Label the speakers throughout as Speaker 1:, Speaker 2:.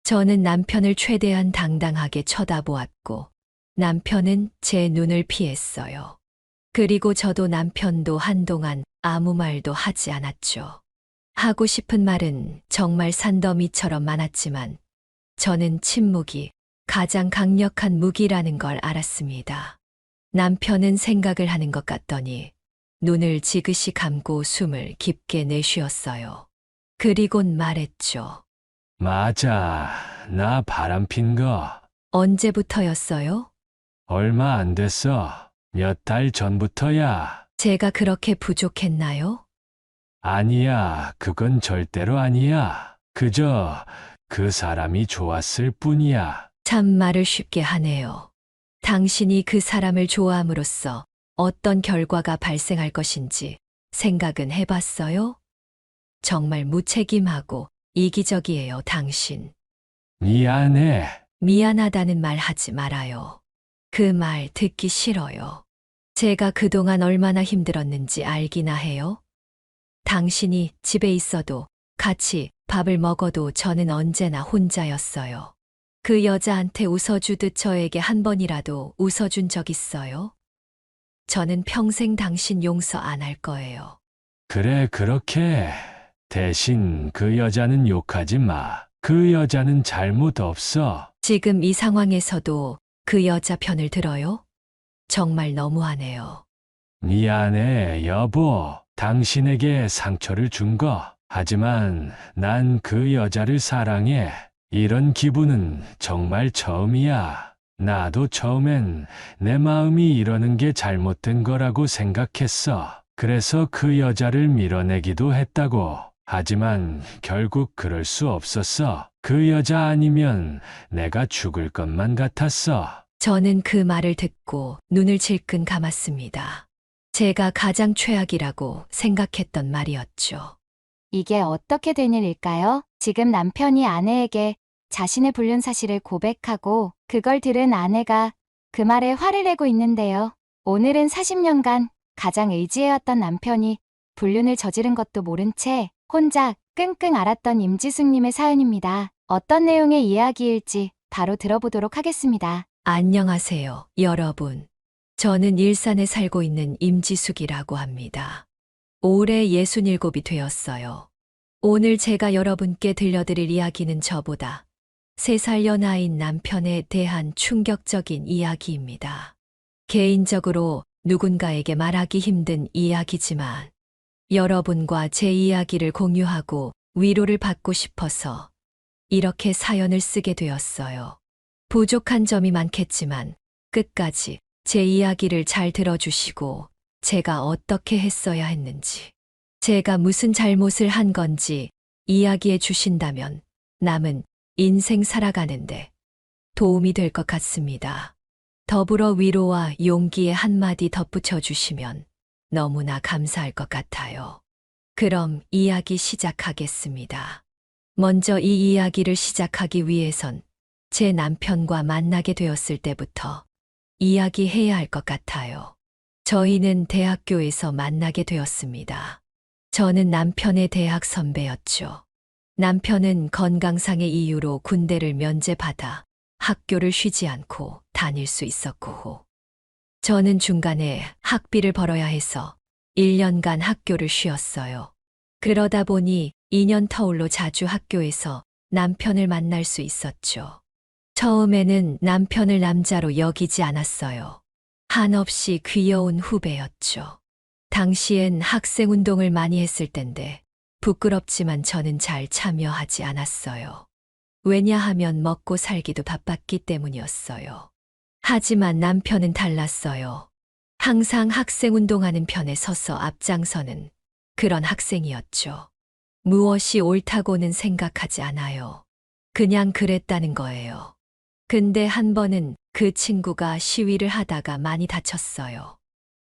Speaker 1: 저는 남편을 최대한 당당하게 쳐다보았고 남편은 제 눈을 피했어요. 그리고 저도 남편도 한동안 아무 말도 하지 않았죠. 하고 싶은 말은 정말 산더미처럼 많았지만 저는 침묵이 가장 강력한 무기라는 걸 알았습니다. 남편은 생각을 하는 것 같더니 눈을 지그시 감고 숨을 깊게 내쉬었어요. 그리곤 말했죠.
Speaker 2: 맞아. 나 바람핀 거
Speaker 1: 언제부터였어요?
Speaker 2: 얼마 안 됐어. 몇 달 전부터야.
Speaker 1: 제가 그렇게 부족했나요?
Speaker 2: 아니야. 그건 절대로 아니야. 그저 그 사람이 좋았을 뿐이야.
Speaker 1: 참 말을 쉽게 하네요. 당신이 그 사람을 좋아함으로써 어떤 결과가 발생할 것인지 생각은 해봤어요? 정말 무책임하고 이기적이에요, 당신.
Speaker 2: 미안해.
Speaker 1: 미안하다는 말 하지 말아요. 그 말 듣기 싫어요. 제가 그동안 얼마나 힘들었는지 알기나 해요? 당신이 집에 있어도 같이 밥을 먹어도 저는 언제나 혼자였어요. 그 여자한테 웃어주듯 저에게 한 번이라도 웃어준 적 있어요? 저는 평생 당신 용서 안 할 거예요.
Speaker 2: 그래, 그렇게. 대신 그 여자는 욕하지 마. 그 여자는 잘못 없어.
Speaker 1: 지금 이 상황에서도 그 여자 편을 들어요? 정말 너무하네요.
Speaker 2: 미안해, 여보. 당신에게 상처를 준 거. 하지만 난 그 여자를 사랑해. 이런 기분은 정말 처음이야. 나도 처음엔 내 마음이 이러는 게 잘못된 거라고 생각했어. 그래서 그 여자를 밀어내기도 했다고. 하지만 결국 그럴 수 없었어. 그 여자 아니면 내가 죽을 것만 같았어.
Speaker 1: 저는 그 말을 듣고 눈을 질끈 감았습니다. 제가 가장 최악이라고 생각했던 말이었죠.
Speaker 3: 이게 어떻게 된 일일까요? 지금 남편이 아내에게 자신의 불륜 사실을 고백하고 그걸 들은 아내가 그 말에 화를 내고 있는데요. 오늘은 40년간 가장 의지해왔던 남편이 불륜을 저지른 것도 모른 채 혼자 끙끙 앓았던 임지숙님의 사연입니다. 어떤 내용의 이야기일지 바로 들어보도록 하겠습니다.
Speaker 1: 안녕하세요, 여러분. 저는 일산에 살고 있는 임지숙이라고 합니다. 올해 67이 되었어요. 오늘 제가 여러분께 들려드릴 이야기는 저보다 3살 연하인 남편에 대한 충격적인 이야기입니다. 개인적으로 누군가에게 말하기 힘든 이야기지만 여러분과 제 이야기를 공유하고 위로를 받고 싶어서 이렇게 사연을 쓰게 되었어요. 부족한 점이 많겠지만 끝까지 제 이야기를 잘 들어주시고 제가 어떻게 했어야 했는지, 제가 무슨 잘못을 한 건지 이야기해 주신다면 남은 인생 살아가는데 도움이 될 것 같습니다. 더불어 위로와 용기의 한마디 덧붙여 주시면 너무나 감사할 것 같아요. 그럼 이야기 시작하겠습니다. 먼저 이 이야기를 시작하기 위해선 제 남편과 만나게 되었을 때부터 이야기해야 할 것 같아요. 저희는 대학교에서 만나게 되었습니다. 저는 남편의 대학 선배였죠. 남편은 건강상의 이유로 군대를 면제받아 학교를 쉬지 않고 다닐 수 있었고, 저는 중간에 학비를 벌어야 해서 1년간 학교를 쉬었어요. 그러다 보니 2년 터울로 자주 학교에서 남편을 만날 수 있었죠. 처음에는 남편을 남자로 여기지 않았어요. 한없이 귀여운 후배였죠. 당시엔 학생 운동을 많이 했을 땐데 부끄럽지만 저는 잘 참여하지 않았어요. 왜냐하면 먹고 살기도 바빴기 때문이었어요. 하지만 남편은 달랐어요. 항상 학생 운동하는 편에 서서 앞장서는 그런 학생이었죠. 무엇이 옳다고는 생각하지 않아요. 그냥 그랬다는 거예요. 근데 한 번은 그 친구가 시위를 하다가 많이 다쳤어요.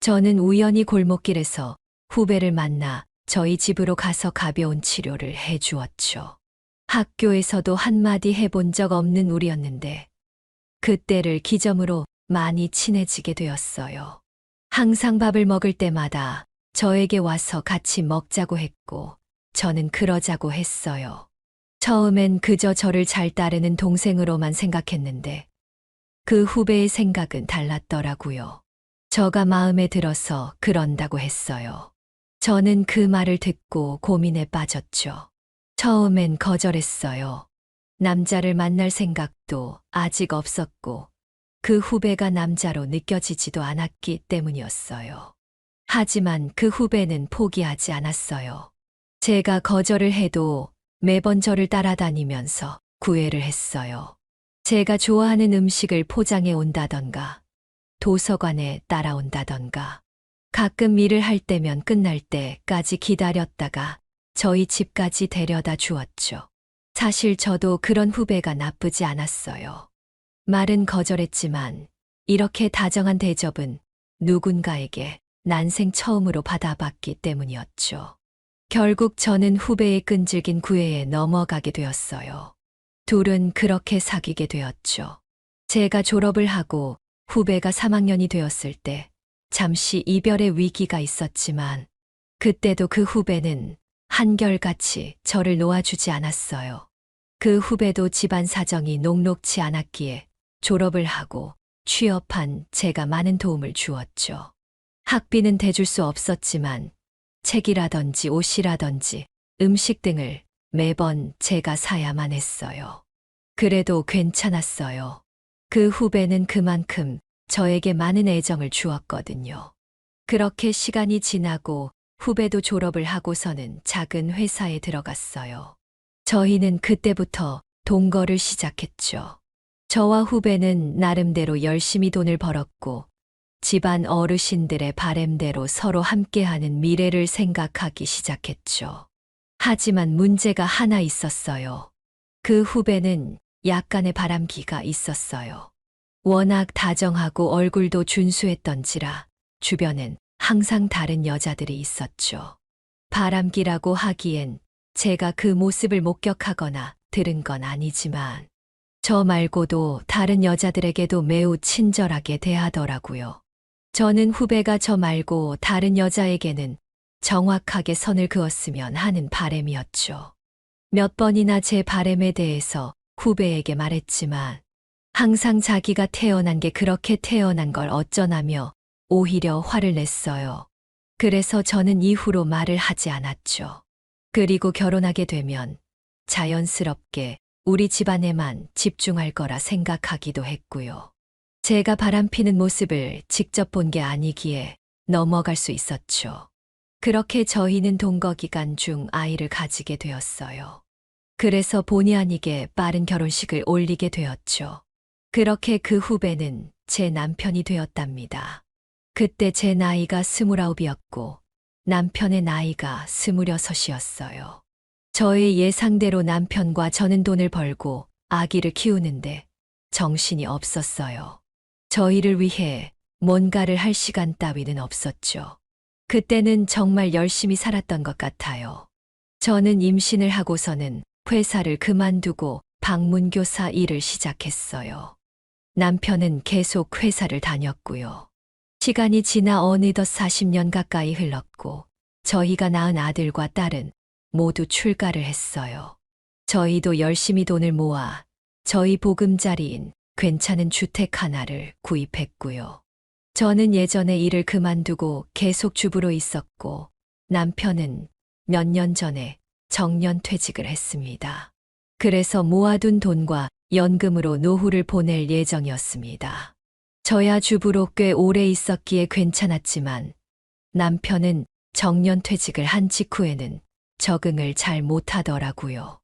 Speaker 1: 저는 우연히 골목길에서 후배를 만나 저희 집으로 가서 가벼운 치료를 해 주었죠. 학교에서도 한마디 해본 적 없는 우리였는데 그때를 기점으로 많이 친해지게 되었어요. 항상 밥을 먹을 때마다 저에게 와서 같이 먹자고 했고 저는 그러자고 했어요. 처음엔 그저 저를 잘 따르는 동생으로만 생각했는데 그 후배의 생각은 달랐더라고요. 저가 마음에 들어서 그런다고 했어요. 저는 그 말을 듣고 고민에 빠졌죠. 처음엔 거절했어요. 남자를 만날 생각도 아직 없었고 그 후배가 남자로 느껴지지도 않았기 때문이었어요. 하지만 그 후배는 포기하지 않았어요. 제가 거절을 해도 매번 저를 따라다니면서 구애를 했어요. 제가 좋아하는 음식을 포장해 온다던가, 도서관에 따라온다던가, 가끔 일을 할 때면 끝날 때까지 기다렸다가 저희 집까지 데려다 주었죠. 사실 저도 그런 후배가 나쁘지 않았어요. 말은 거절했지만 이렇게 다정한 대접은 누군가에게 난생 처음으로 받아봤기 때문이었죠. 결국 저는 후배의 끈질긴 구애에 넘어가게 되었어요. 둘은 그렇게 사귀게 되었죠. 제가 졸업을 하고 후배가 3학년이 되었을 때 잠시 이별의 위기가 있었지만 그때도 그 후배는 한결같이 저를 놓아주지 않았어요. 그 후배도 집안 사정이 녹록치 않았기에 졸업을 하고 취업한 제가 많은 도움을 주었죠. 학비는 대줄 수 없었지만 책이라든지 옷이라든지 음식 등을 매번 제가 사야만 했어요. 그래도 괜찮았어요. 그 후배는 그만큼 저에게 많은 애정을 주었거든요. 그렇게 시간이 지나고 후배도 졸업을 하고서는 작은 회사에 들어갔어요. 저희는 그때부터 동거를 시작했죠. 저와 후배는 나름대로 열심히 돈을 벌었고 집안 어르신들의 바램대로 서로 함께하는 미래를 생각하기 시작했죠. 하지만 문제가 하나 있었어요. 그 후배는 약간의 바람기가 있었어요. 워낙 다정하고 얼굴도 준수했던지라 주변엔 항상 다른 여자들이 있었죠. 바람기라고 하기엔 제가 그 모습을 목격하거나 들은 건 아니지만 저 말고도 다른 여자들에게도 매우 친절하게 대하더라고요. 저는 후배가 저 말고 다른 여자에게는 정확하게 선을 그었으면 하는 바람이었죠. 몇 번이나 제 바람에 대해서 후배에게 말했지만 항상 자기가 태어난 게 그렇게 태어난 걸 어쩌나며 오히려 화를 냈어요. 그래서 저는 이후로 말을 하지 않았죠. 그리고 결혼하게 되면 자연스럽게 우리 집안에만 집중할 거라 생각하기도 했고요. 제가 바람피는 모습을 직접 본 게 아니기에 넘어갈 수 있었죠. 그렇게 저희는 동거 기간 중 아이를 가지게 되었어요. 그래서 본의 아니게 빠른 결혼식을 올리게 되었죠. 그렇게 그 후배는 제 남편이 되었답니다. 그때 제 나이가 29이었고 남편의 나이가 26이었어요. 저의 예상대로 남편과 저는 돈을 벌고 아기를 키우는데 정신이 없었어요. 저희를 위해 뭔가를 할 시간 따위는 없었죠. 그때는 정말 열심히 살았던 것 같아요. 저는 임신을 하고서는 회사를 그만두고 방문교사 일을 시작했어요. 남편은 계속 회사를 다녔고요. 시간이 지나 어느덧 40년 가까이 흘렀고 저희가 낳은 아들과 딸은 모두 출가를 했어요. 저희도 열심히 돈을 모아 저희 보금자리인 괜찮은 주택 하나를 구입했고요. 저는 예전에 일을 그만두고 계속 주부로 있었고 남편은 몇 년 전에 정년퇴직을 했습니다. 그래서 모아둔 돈과 연금으로 노후를 보낼 예정이었습니다. 저야 주부로 꽤 오래 있었기에 괜찮았지만 남편은 정년퇴직을 한 직후에는 적응을 잘 못하더라고요.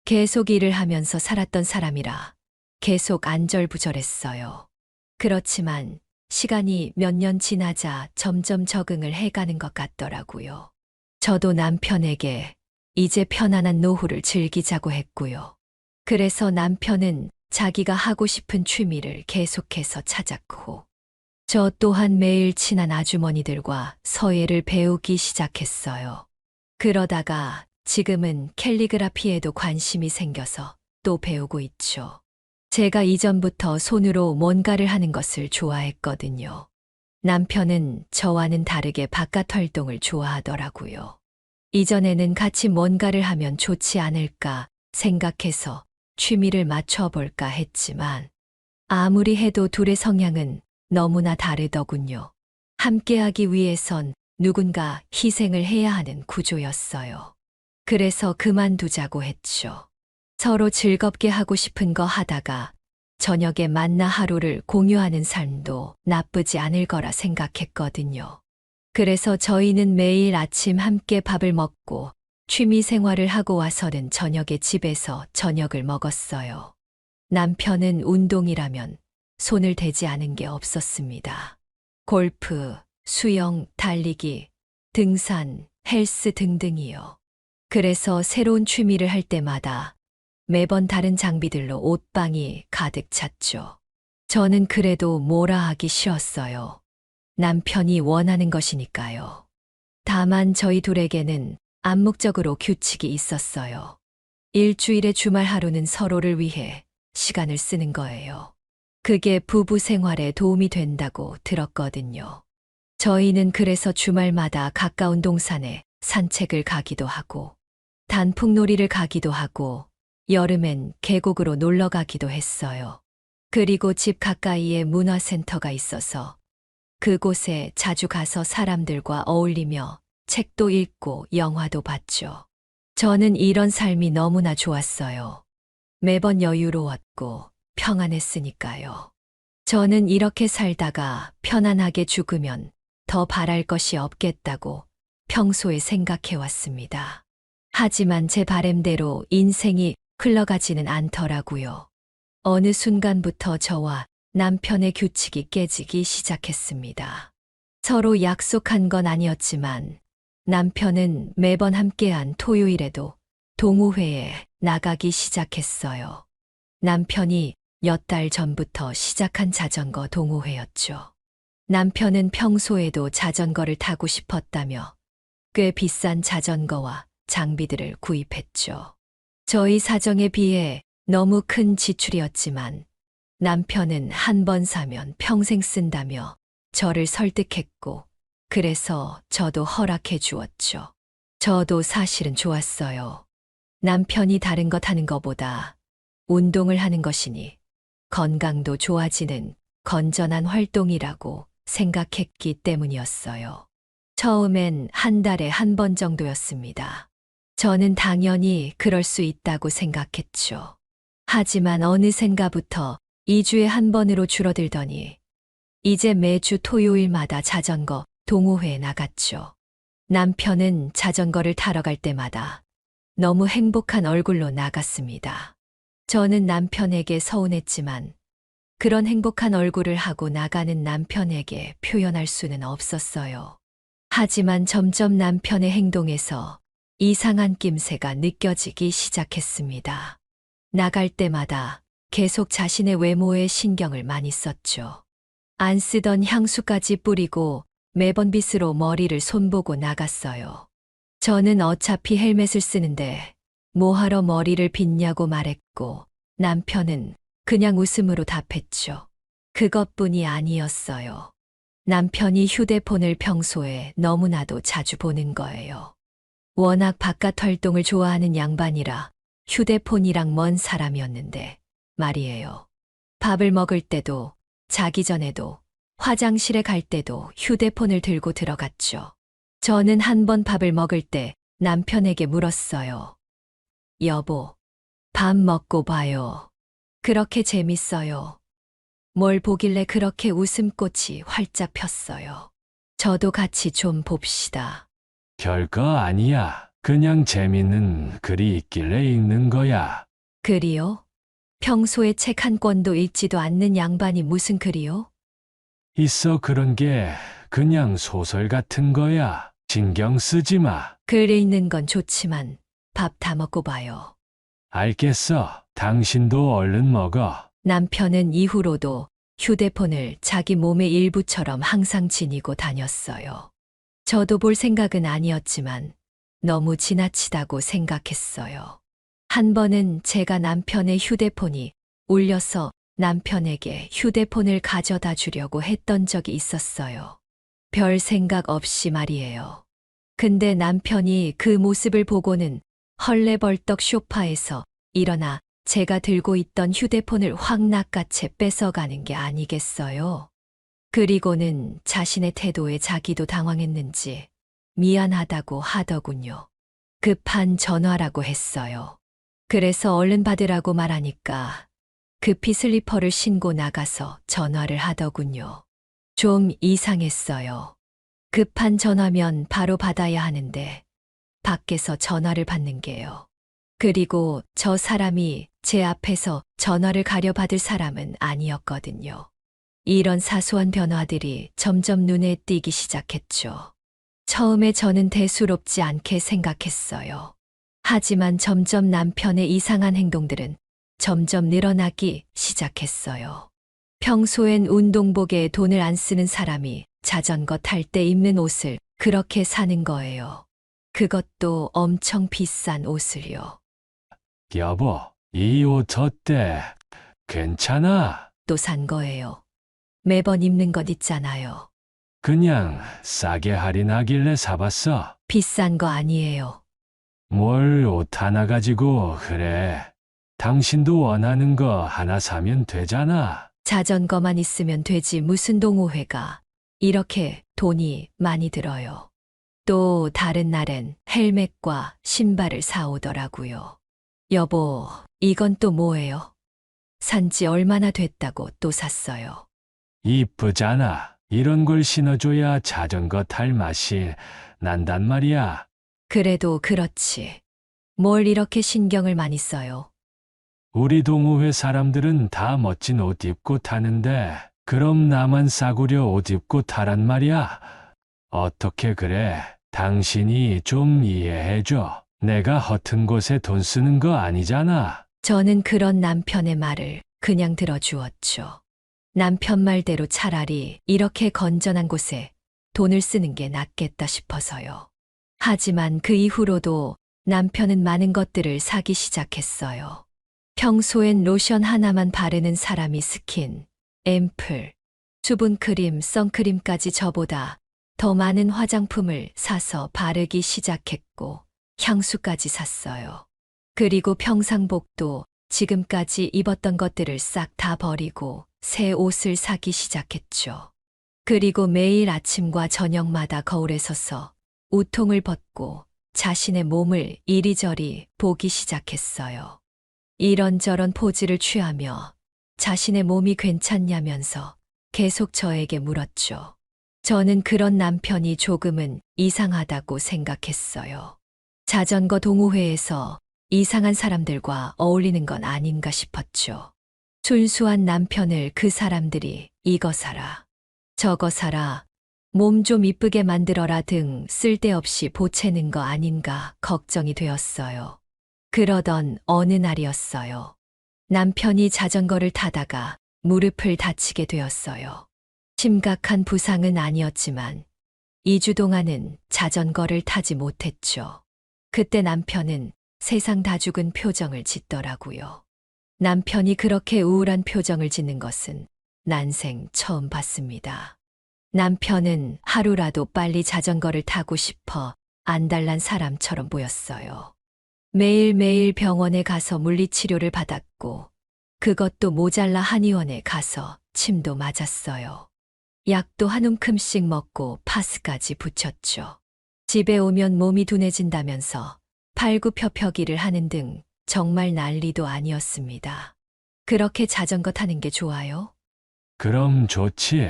Speaker 1: 계속 일을 하면서 살았던 사람이라 계속 안절부절했어요. 그렇지만 시간이 몇 년 지나자 점점 적응을 해가는 것 같더라고요. 저도 남편에게 이제 편안한 노후를 즐기자고 했고요. 그래서 남편은 자기가 하고 싶은 취미를 계속해서 찾았고, 저 또한 매일 친한 아주머니들과 서예를 배우기 시작했어요. 그러다가 지금은 캘리그라피에도 관심이 생겨서 또 배우고 있죠. 제가 이전부터 손으로 뭔가를 하는 것을 좋아했거든요. 남편은 저와는 다르게 바깥 활동을 좋아하더라고요. 이전에는 같이 뭔가를 하면 좋지 않을까 생각해서 취미를 맞춰볼까 했지만 아무리 해도 둘의 성향은 너무나 다르더군요. 함께하기 위해선 누군가 희생을 해야 하는 구조였어요. 그래서 그만두자고 했죠. 서로 즐겁게 하고 싶은 거 하다가 저녁에 만나 하루를 공유하는 삶도 나쁘지 않을 거라 생각했거든요. 그래서 저희는 매일 아침 함께 밥을 먹고 취미 생활을 하고 와서는 저녁에 집에서 저녁을 먹었어요. 남편은 운동이라면 손을 대지 않은 게 없었습니다. 골프, 수영, 달리기, 등산, 헬스 등등이요. 그래서 새로운 취미를 할 때마다 매번 다른 장비들로 옷방이 가득 찼죠. 저는 그래도 뭐라 하기 싫었어요. 남편이 원하는 것이니까요. 다만 저희 둘에게는 암묵적으로 규칙이 있었어요. 일주일의 주말 하루는 서로를 위해 시간을 쓰는 거예요. 그게 부부 생활에 도움이 된다고 들었거든요. 저희는 그래서 주말마다 가까운 동산에 산책을 가기도 하고, 단풍놀이를 가기도 하고, 여름엔 계곡으로 놀러 가기도 했어요. 그리고 집 가까이에 문화센터가 있어서 그곳에 자주 가서 사람들과 어울리며 책도 읽고 영화도 봤죠. 저는 이런 삶이 너무나 좋았어요. 매번 여유로웠고 평안했으니까요. 저는 이렇게 살다가 편안하게 죽으면 더 바랄 것이 없겠다고 평소에 생각해왔습니다. 하지만 제 바램대로 인생이 흘러가지는 않더라고요. 어느 순간부터 저와 남편의 규칙이 깨지기 시작했습니다. 서로 약속한 건 아니었지만 남편은 매번 함께한 토요일에도 동호회에 나가기 시작했어요. 남편이 몇 달 전부터 시작한 자전거 동호회였죠. 남편은 평소에도 자전거를 타고 싶었다며 꽤 비싼 자전거와 장비들을 구입했죠. 저희 사정에 비해 너무 큰 지출이었지만 남편은 한 번 사면 평생 쓴다며 저를 설득했고, 그래서 저도 허락해 주었죠. 저도 사실은 좋았어요. 남편이 다른 것 하는 것보다 운동을 하는 것이니 건강도 좋아지는 건전한 활동이라고 생각했기 때문이었어요. 처음엔 한 달에 한 번 정도였습니다. 저는 당연히 그럴 수 있다고 생각했죠. 하지만 어느샌가부터 2주에 한 번으로 줄어들더니 이제 매주 토요일마다 자전거 동호회에 나갔죠. 남편은 자전거를 타러 갈 때마다 너무 행복한 얼굴로 나갔습니다. 저는 남편에게 서운했지만 그런 행복한 얼굴을 하고 나가는 남편에게 표현할 수는 없었어요. 하지만 점점 남편의 행동에서 이상한 낌새가 느껴지기 시작했습니다. 나갈 때마다 계속 자신의 외모에 신경을 많이 썼죠. 안 쓰던 향수까지 뿌리고 매번 빗으로 머리를 손보고 나갔어요. 저는 어차피 헬멧을 쓰는데 뭐하러 머리를 빗냐고 말했고 남편은 그냥 웃음으로 답했죠. 그것뿐이 아니었어요. 남편이 휴대폰을 평소에 너무나도 자주 보는 거예요. 워낙 바깥 활동을 좋아하는 양반이라 휴대폰이랑 먼 사람이었는데 말이에요. 밥을 먹을 때도, 자기 전에도, 화장실에 갈 때도 휴대폰을 들고 들어갔죠. 저는 한 번 밥을 먹을 때 남편에게 물었어요. 여보, 밥 먹고 봐요. 그렇게 재밌어요. 뭘 보길래 그렇게 웃음꽃이 활짝 폈어요. 저도 같이 좀 봅시다.
Speaker 2: 별거 아니야. 그냥 재밌는 글이 있길래 읽는 거야.
Speaker 1: 글이요? 평소에 책 한 권도 읽지도 않는 양반이 무슨 글이요?
Speaker 2: 있어 그런 게 그냥 소설 같은 거야. 신경 쓰지 마.
Speaker 1: 글 읽는 건 좋지만 밥 다 먹고 봐요.
Speaker 2: 알겠어. 당신도 얼른 먹어.
Speaker 1: 남편은 이후로도 휴대폰을 자기 몸의 일부처럼 항상 지니고 다녔어요. 저도 볼 생각은 아니었지만 너무 지나치다고 생각했어요. 한 번은 제가 남편의 휴대폰이 울려서 남편에게 휴대폰을 가져다 주려고 했던 적이 있었어요. 별 생각 없이 말이에요. 근데 남편이 그 모습을 보고는 헐레벌떡 소파에서 일어나 제가 들고 있던 휴대폰을 확 낚아채 뺏어가는 게 아니겠어요? 그리고는 자신의 태도에 자기도 당황했는지 미안하다고 하더군요. 급한 전화라고 했어요. 그래서 얼른 받으라고 말하니까 급히 슬리퍼를 신고 나가서 전화를 하더군요. 좀 이상했어요. 급한 전화면 바로 받아야 하는데 밖에서 전화를 받는 게요. 그리고 저 사람이 제 앞에서 전화를 가려받을 사람은 아니었거든요. 이런 사소한 변화들이 점점 눈에 띄기 시작했죠. 처음에 저는 대수롭지 않게 생각했어요. 하지만 점점 남편의 이상한 행동들은 점점 늘어나기 시작했어요. 평소엔 운동복에 돈을 안 쓰는 사람이 자전거 탈 때 입는 옷을 그렇게 사는 거예요. 그것도 엄청 비싼 옷을요.
Speaker 2: 여보, 이 옷 어때? 괜찮아?
Speaker 1: 또 산 거예요. 매번 입는 것 있잖아요.
Speaker 2: 그냥 싸게 할인하길래 사봤어.
Speaker 1: 비싼 거 아니에요.
Speaker 2: 뭘 옷 하나 가지고 그래. 당신도 원하는 거 하나 사면 되잖아.
Speaker 1: 자전거만 있으면 되지 무슨 동호회가 이렇게 돈이 많이 들어요. 또 다른 날엔 헬멧과 신발을 사오더라고요. 여보, 이건 또 뭐예요? 산지 얼마나 됐다고 또 샀어요.
Speaker 2: 이쁘잖아. 이런 걸 신어줘야 자전거 탈 맛이 난단 말이야.
Speaker 1: 그래도 그렇지. 뭘 이렇게 신경을 많이 써요.
Speaker 2: 우리 동호회 사람들은 다 멋진 옷 입고 타는데 그럼 나만 싸구려 옷 입고 타란 말이야. 어떻게 그래? 당신이 좀 이해해줘. 내가 허튼 곳에 돈 쓰는 거 아니잖아.
Speaker 1: 저는 그런 남편의 말을 그냥 들어주었죠. 남편 말대로 차라리 이렇게 건전한 곳에 돈을 쓰는 게 낫겠다 싶어서요. 하지만 그 이후로도 남편은 많은 것들을 사기 시작했어요. 평소엔 로션 하나만 바르는 사람이 스킨, 앰플, 수분크림, 선크림까지 저보다 더 많은 화장품을 사서 바르기 시작했고 향수까지 샀어요. 그리고 평상복도 지금까지 입었던 것들을 싹 다 버리고 새 옷을 사기 시작했죠. 그리고 매일 아침과 저녁마다 거울에 서서 우통을 벗고 자신의 몸을 이리저리 보기 시작했어요. 이런저런 포즈를 취하며 자신의 몸이 괜찮냐면서 계속 저에게 물었죠. 저는 그런 남편이 조금은 이상하다고 생각했어요. 자전거 동호회에서 이상한 사람들과 어울리는 건 아닌가 싶었죠. 순수한 남편을 그 사람들이 이거 사라, 저거 사라, 몸 좀 이쁘게 만들어라 등 쓸데없이 보채는 거 아닌가 걱정이 되었어요. 그러던 어느 날이었어요. 남편이 자전거를 타다가 무릎을 다치게 되었어요. 심각한 부상은 아니었지만 2주 동안은 자전거를 타지 못했죠. 그때 남편은 세상 다 죽은 표정을 짓더라고요. 남편이 그렇게 우울한 표정을 짓는 것은 난생 처음 봤습니다. 남편은 하루라도 빨리 자전거를 타고 싶어 안달난 사람처럼 보였어요. 매일매일 병원에 가서 물리치료를 받았고 그것도 모자라 한의원에 가서 침도 맞았어요. 약도 한 움큼씩 먹고 파스까지 붙였죠. 집에 오면 몸이 둔해진다면서 팔굽혀펴기를 하는 등 정말 난리도 아니었습니다. 그렇게 자전거 타는 게 좋아요?
Speaker 2: 그럼 좋지.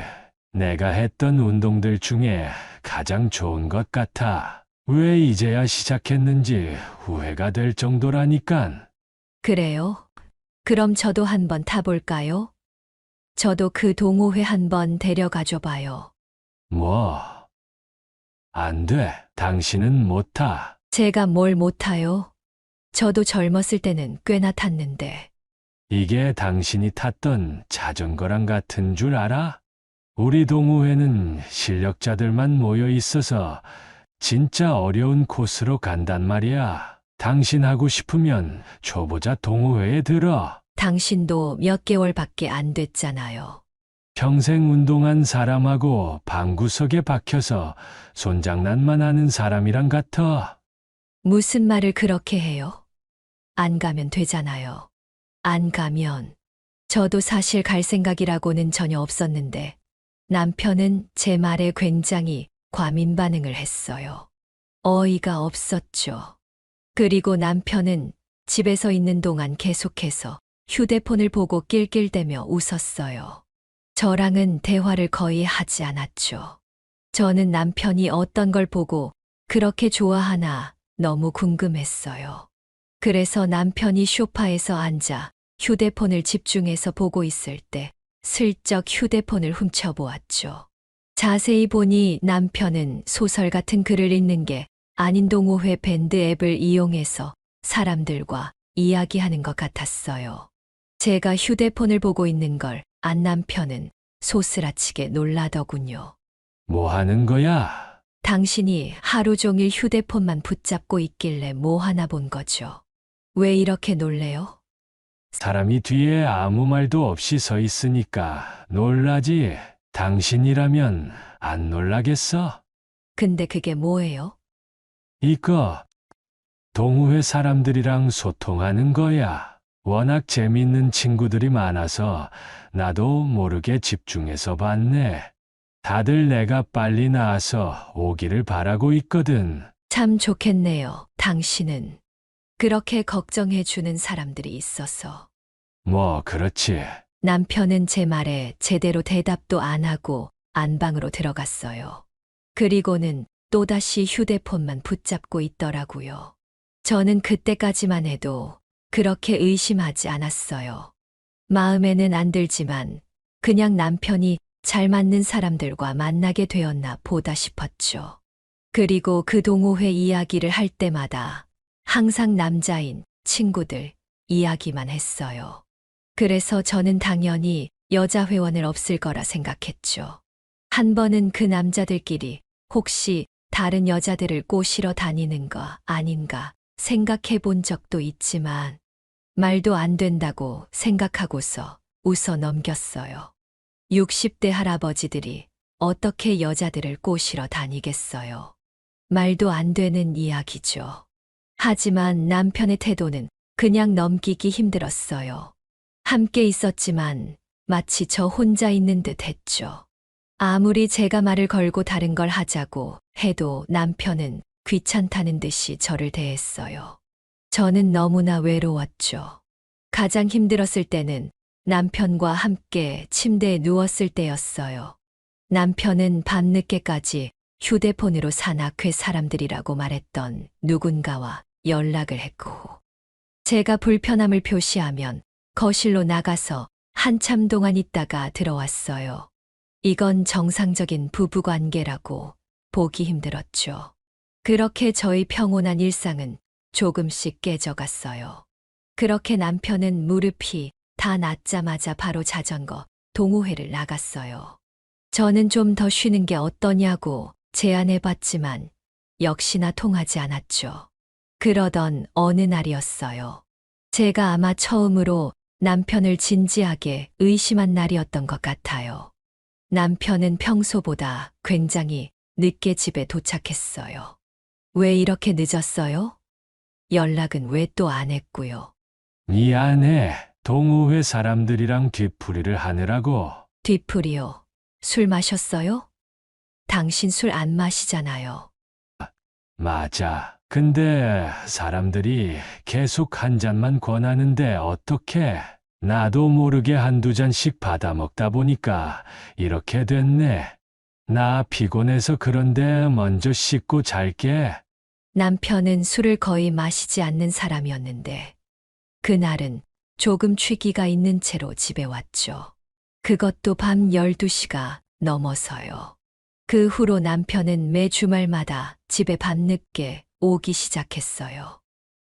Speaker 2: 내가 했던 운동들 중에 가장 좋은 것 같아. 왜 이제야 시작했는지 후회가 될 정도라니깐.
Speaker 1: 그래요? 그럼 저도 한번 타볼까요? 저도 그 동호회 한번 데려가줘 봐요.
Speaker 2: 뭐? 안 돼. 당신은 못 타.
Speaker 1: 제가 뭘 못타요? 저도 젊었을 때는 꽤나 탔는데.
Speaker 2: 이게 당신이 탔던 자전거랑 같은 줄 알아? 우리 동호회는 실력자들만 모여 있어서 진짜 어려운 코스로 간단 말이야. 당신 하고 싶으면 초보자 동호회에 들어.
Speaker 1: 당신도 몇 개월밖에 안 됐잖아요.
Speaker 2: 평생 운동한 사람하고 방구석에 박혀서 손장난만 하는 사람이랑 같아.
Speaker 1: 무슨 말을 그렇게 해요? 안 가면 되잖아요. 안 가면. 저도 사실 갈 생각이라고는 전혀 없었는데 남편은 제 말에 굉장히 과민 반응을 했어요. 어이가 없었죠. 그리고 남편은 집에서 있는 동안 계속해서 휴대폰을 보고 낄낄대며 웃었어요. 저랑은 대화를 거의 하지 않았죠. 저는 남편이 어떤 걸 보고 그렇게 좋아하나 너무 궁금했어요. 그래서 남편이 소파에서 앉아 휴대폰을 집중해서 보고 있을 때 슬쩍 휴대폰을 훔쳐보았죠. 자세히 보니 남편은 소설 같은 글을 읽는 게 아닌 동호회 밴드 앱을 이용해서 사람들과 이야기하는 것 같았어요. 제가 휴대폰을 보고 있는 걸 안 남편은 소스라치게 놀라더군요.
Speaker 2: 뭐 하는 거야?
Speaker 1: 당신이 하루 종일 휴대폰만 붙잡고 있길래 뭐 하나 본 거죠. 왜 이렇게 놀래요?
Speaker 2: 사람이 뒤에 아무 말도 없이 서 있으니까 놀라지. 당신이라면 안 놀라겠어?
Speaker 1: 근데 그게 뭐예요?
Speaker 2: 이거 동호회 사람들이랑 소통하는 거야. 워낙 재밌는 친구들이 많아서 나도 모르게 집중해서 봤네. 다들 내가 빨리 나와서 오기를 바라고 있거든.
Speaker 1: 참 좋겠네요. 당신은. 그렇게 걱정해 주는 사람들이 있어서.
Speaker 2: 뭐 그렇지.
Speaker 1: 남편은 제 말에 제대로 대답도 안 하고 안방으로 들어갔어요. 그리고는 또다시 휴대폰만 붙잡고 있더라고요. 저는 그때까지만 해도 그렇게 의심하지 않았어요. 마음에는 안 들지만 그냥 남편이 잘 맞는 사람들과 만나게 되었나 보다 싶었죠. 그리고 그 동호회 이야기를 할 때마다 항상 남자인 친구들 이야기만 했어요. 그래서 저는 당연히 여자 회원을 없을 거라 생각했죠. 한 번은 그 남자들끼리 혹시 다른 여자들을 꼬시러 다니는 거 아닌가 생각해 본 적도 있지만 말도 안 된다고 생각하고서 웃어 넘겼어요. 60대 할아버지들이 어떻게 여자들을 꼬시러 다니겠어요. 말도 안 되는 이야기죠. 하지만 남편의 태도는 그냥 넘기기 힘들었어요. 함께 있었지만 마치 저 혼자 있는 듯 했죠. 아무리 제가 말을 걸고 다른 걸 하자고 해도 남편은 귀찮다는 듯이 저를 대했어요. 저는 너무나 외로웠죠. 가장 힘들었을 때는 남편과 함께 침대에 누웠을 때였어요. 남편은 밤늦게까지 휴대폰으로 산악회 사람들이라고 말했던 누군가와 연락을 했고, 제가 불편함을 표시하면 거실로 나가서 한참 동안 있다가 들어왔어요. 이건 정상적인 부부관계라고 보기 힘들었죠. 그렇게 저희 평온한 일상은 조금씩 깨져갔어요. 그렇게 남편은 무릎이 다 낫자마자 바로 자전거 동호회를 나갔어요. 저는 좀 더 쉬는 게 어떠냐고 제안해봤지만 역시나 통하지 않았죠. 그러던 어느 날이었어요. 제가 아마 처음으로 남편을 진지하게 의심한 날이었던 것 같아요. 남편은 평소보다 굉장히 늦게 집에 도착했어요. 왜 이렇게 늦었어요? 연락은 왜 또 안 했고요.
Speaker 2: 미안해. 동호회 사람들이랑 뒤풀이를 하느라고.
Speaker 1: 뒤풀이요. 술 마셨어요? 당신 술 안 마시잖아요.
Speaker 2: 맞아. 근데 사람들이 계속 한 잔만 권하는데 어떡해. 나도 모르게 한두 잔씩 받아 먹다 보니까 이렇게 됐네. 나 피곤해서 그런데 먼저 씻고 잘게.
Speaker 1: 남편은 술을 거의 마시지 않는 사람이었는데 그날은 조금 취기가 있는 채로 집에 왔죠. 그것도 밤 12시가 넘어서요. 그 후로 남편은 매 주말마다 집에 밤늦게 오기 시작했어요.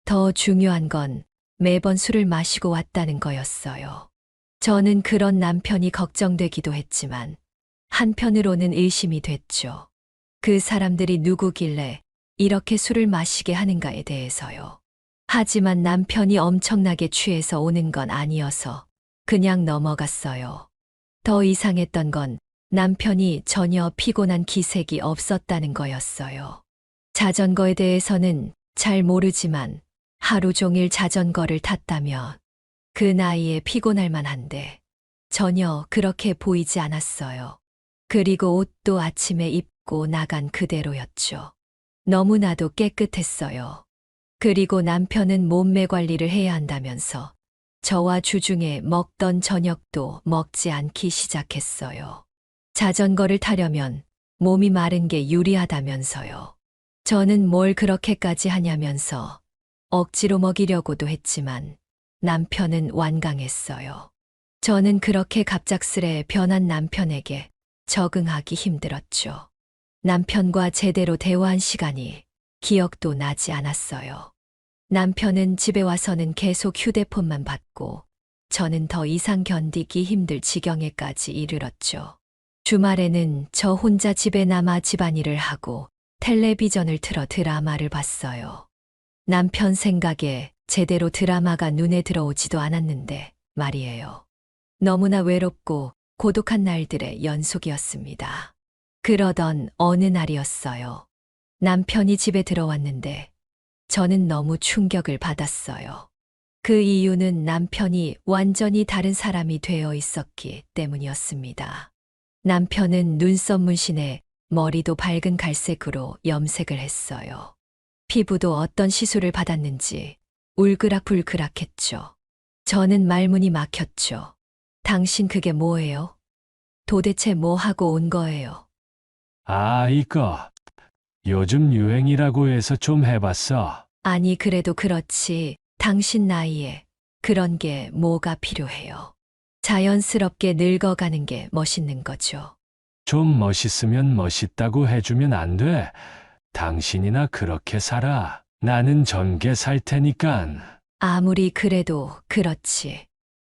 Speaker 1: 더 중요한 건 매번 술을 마시고 왔다는 거였어요. 저는 그런 남편이 걱정되기도 했지만 한편으로는 의심이 됐죠. 그 사람들이 누구길래 이렇게 술을 마시게 하는가에 대해서요. 하지만 남편이 엄청나게 취해서 오는 건 아니어서 그냥 넘어갔어요. 더 이상했던 건 남편이 전혀 피곤한 기색이 없었다는 거였어요. 자전거에 대해서는 잘 모르지만 하루 종일 자전거를 탔다며 그 나이에 피곤할 만한데 전혀 그렇게 보이지 않았어요. 그리고 옷도 아침에 입고 나간 그대로였죠. 너무나도 깨끗했어요. 그리고 남편은 몸매 관리를 해야 한다면서 저와 주중에 먹던 저녁도 먹지 않기 시작했어요. 자전거를 타려면 몸이 마른 게 유리하다면서요. 저는 뭘 그렇게까지 하냐면서 억지로 먹이려고도 했지만 남편은 완강했어요. 저는 그렇게 갑작스레 변한 남편에게 적응하기 힘들었죠. 남편과 제대로 대화한 시간이 기억도 나지 않았어요. 남편은 집에 와서는 계속 휴대폰만 받고 저는 더 이상 견디기 힘들 지경에까지 이르렀죠. 주말에는 저 혼자 집에 남아 집안일을 하고 텔레비전을 틀어 드라마를 봤어요. 남편 생각에 제대로 드라마가 눈에 들어오지도 않았는데 말이에요. 너무나 외롭고 고독한 날들의 연속이었습니다. 그러던 어느 날이었어요. 남편이 집에 들어왔는데 저는 너무 충격을 받았어요. 그 이유는 남편이 완전히 다른 사람이 되어 있었기 때문이었습니다. 남편은 눈썹 문신에 머리도 밝은 갈색으로 염색을 했어요. 피부도 어떤 시술을 받았는지 울그락불그락했죠. 저는 말문이 막혔죠. 당신 그게 뭐예요? 도대체 뭐 하고 온 거예요?
Speaker 2: 아, 이거. 요즘 유행이라고 해서 좀 해봤어.
Speaker 1: 아니, 그래도 그렇지. 당신 나이에 그런 게 뭐가 필요해요? 자연스럽게 늙어가는 게 멋있는 거죠.
Speaker 2: 좀 멋있으면 멋있다고 해주면 안 돼. 당신이나 그렇게 살아. 나는 전개 살 테니깐.
Speaker 1: 아무리 그래도 그렇지.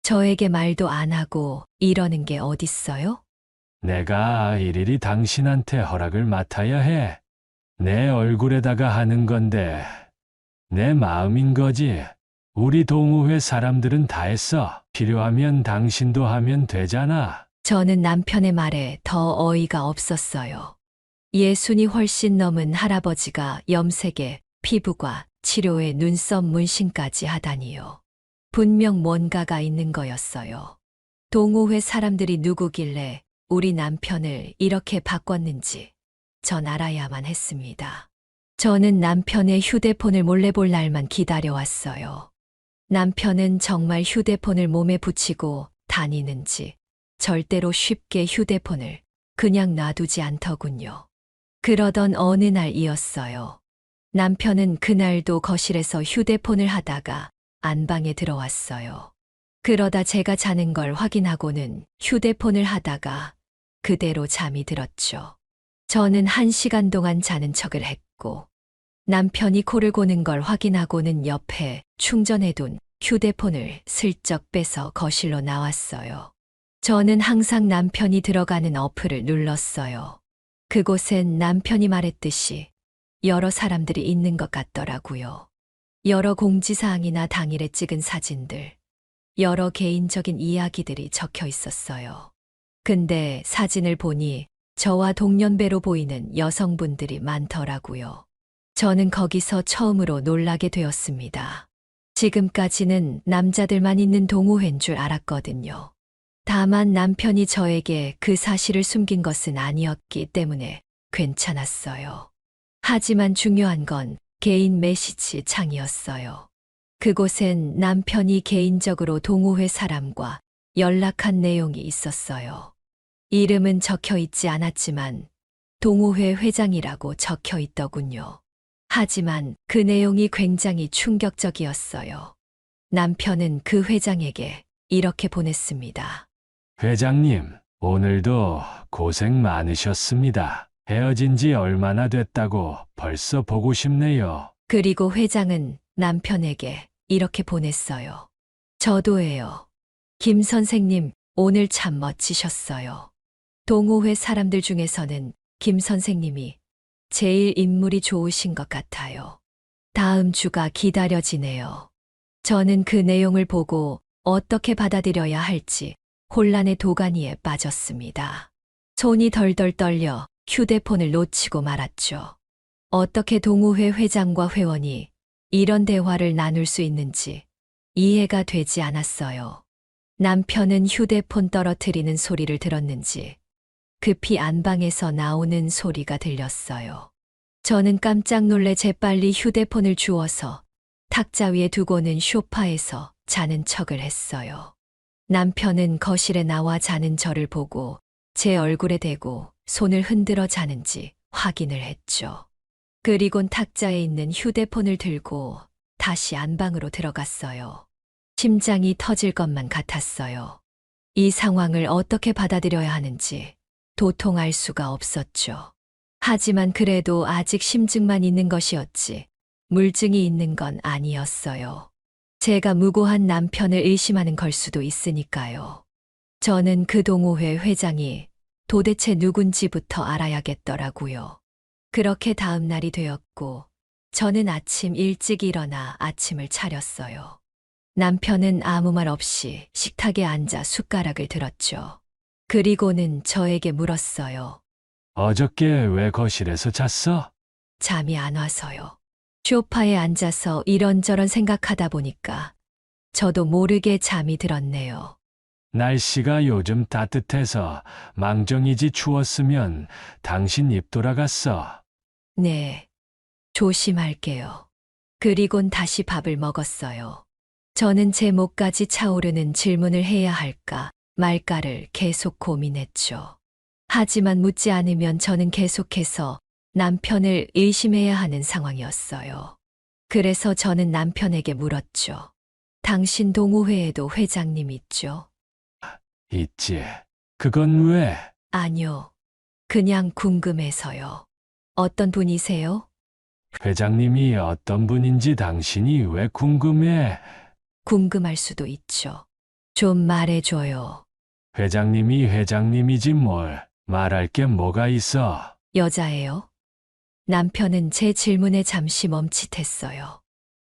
Speaker 1: 저에게 말도 안 하고 이러는 게 어딨어요?
Speaker 2: 내가 일일이 당신한테 허락을 맡아야 해. 내 얼굴에다가 하는 건데, 내 마음인 거지. 우리 동호회 사람들은 다 했어. 필요하면 당신도 하면 되잖아.
Speaker 1: 저는 남편의 말에 더 어이가 없었어요. 예순이 훨씬 넘은 할아버지가 염색에 피부과 치료에 눈썹 문신까지 하다니요. 분명 뭔가가 있는 거였어요. 동호회 사람들이 누구길래 우리 남편을 이렇게 바꿨는지 전 알아야만 했습니다. 저는 남편의 휴대폰을 몰래 볼 날만 기다려왔어요. 남편은 정말 휴대폰을 몸에 붙이고 다니는지 절대로 쉽게 휴대폰을 그냥 놔두지 않더군요. 그러던 어느 날이었어요. 남편은 그날도 거실에서 휴대폰을 하다가 안방에 들어왔어요. 그러다 제가 자는 걸 확인하고는 휴대폰을 하다가 그대로 잠이 들었죠. 저는 1시간 동안 자는 척을 했고 남편이 코를 고는 걸 확인하고는 옆에 충전해둔 휴대폰을 슬쩍 빼서 거실로 나왔어요. 저는 항상 남편이 들어가는 어플을 눌렀어요. 그곳엔 남편이 말했듯이 여러 사람들이 있는 것 같더라고요. 여러 공지사항이나 당일에 찍은 사진들, 여러 개인적인 이야기들이 적혀 있었어요. 근데 사진을 보니 저와 동년배로 보이는 여성분들이 많더라고요. 저는 거기서 처음으로 놀라게 되었습니다. 지금까지는 남자들만 있는 동호회인 줄 알았거든요. 다만 남편이 저에게 그 사실을 숨긴 것은 아니었기 때문에 괜찮았어요. 하지만 중요한 건 개인 메시지 창이었어요. 그곳엔 남편이 개인적으로 동호회 사람과 연락한 내용이 있었어요. 이름은 적혀 있지 않았지만 동호회 회장이라고 적혀 있더군요. 하지만 그 내용이 굉장히 충격적이었어요. 남편은 그 회장에게 이렇게 보냈습니다.
Speaker 2: 회장님, 오늘도 고생 많으셨습니다. 헤어진 지 얼마나 됐다고 벌써 보고 싶네요.
Speaker 1: 그리고 회장은 남편에게 이렇게 보냈어요. 저도예요. 김 선생님, 오늘 참 멋지셨어요. 동호회 사람들 중에서는 김 선생님이 제일 인물이 좋으신 것 같아요. 다음 주가 기다려지네요. 저는 그 내용을 보고 어떻게 받아들여야 할지 혼란의 도가니에 빠졌습니다. 손이 덜덜 떨려 휴대폰을 놓치고 말았죠. 어떻게 동호회 회장과 회원이 이런 대화를 나눌 수 있는지 이해가 되지 않았어요. 남편은 휴대폰 떨어뜨리는 소리를 들었는지 급히 안방에서 나오는 소리가 들렸어요. 저는 깜짝 놀래 재빨리 휴대폰을 주워서 탁자 위에 두고는 소파에서 자는 척을 했어요. 남편은 거실에 나와 자는 저를 보고 제 얼굴에 대고 손을 흔들어 자는지 확인을 했죠. 그리곤 탁자에 있는 휴대폰을 들고 다시 안방으로 들어갔어요. 심장이 터질 것만 같았어요. 이 상황을 어떻게 받아들여야 하는지 도통알 수가 없었죠. 하지만 그래도 아직 심증만 있는 것이었지 물증이 있는 건 아니었어요. 제가 무고한 남편을 의심하는 걸 수도 있으니까요. 저는 그 동호회 회장이 도대체 누군지부터 알아야겠더라고요. 그렇게 다음 날이 되었고 저는 아침 일찍 일어나 아침을 차렸어요. 남편은 아무 말 없이 식탁에 앉아 숟가락을 들었죠. 그리고는 저에게 물었어요.
Speaker 2: 어저께 왜 거실에서 잤어?
Speaker 1: 잠이 안 와서요. 소파에 앉아서 이런저런 생각하다 보니까 저도 모르게 잠이 들었네요.
Speaker 2: 날씨가 요즘 따뜻해서 망정이지 추웠으면 당신 입 돌아갔어.
Speaker 1: 네, 조심할게요. 그리곤 다시 밥을 먹었어요. 저는 제 목까지 차오르는 질문을 해야 할까 말까를 계속 고민했죠. 하지만 묻지 않으면 저는 계속해서 남편을 의심해야 하는 상황이었어요. 그래서 저는 남편에게 물었죠. 당신 동호회에도 회장님 있죠?
Speaker 2: 있지. 그건 왜?
Speaker 1: 아니요. 그냥 궁금해서요. 어떤 분이세요?
Speaker 2: 회장님이 어떤 분인지 당신이 왜 궁금해?
Speaker 1: 궁금할 수도 있죠. 좀 말해줘요.
Speaker 2: 회장님이 회장님이지 뭘. 말할 게 뭐가 있어.
Speaker 1: 여자예요? 남편은 제 질문에 잠시 멈칫했어요.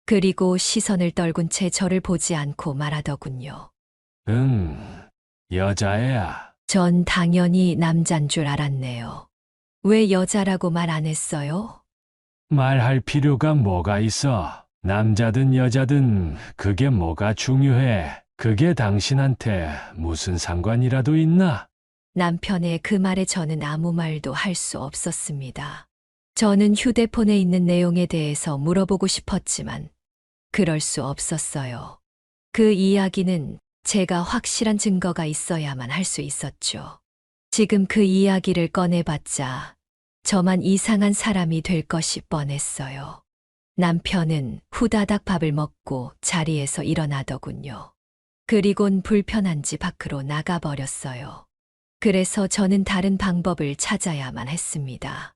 Speaker 1: 그리고 시선을 떨군 채 저를 보지 않고 말하더군요.
Speaker 2: 응, 여자애야.
Speaker 1: 전 당연히 남잔 줄 알았네요. 왜 여자라고 말 안 했어요?
Speaker 2: 말할 필요가 뭐가 있어. 남자든 여자든 그게 뭐가 중요해. 그게 당신한테 무슨 상관이라도 있나?
Speaker 1: 남편의 그 말에 저는 아무 말도 할 수 없었습니다. 저는 휴대폰에 있는 내용에 대해서 물어보고 싶었지만 그럴 수 없었어요. 그 이야기는 제가 확실한 증거가 있어야만 할 수 있었죠. 지금 그 이야기를 꺼내봤자 저만 이상한 사람이 될 것이 뻔했어요. 남편은 후다닥 밥을 먹고 자리에서 일어나더군요. 그리곤 불편한지 밖으로 나가버렸어요. 그래서 저는 다른 방법을 찾아야만 했습니다.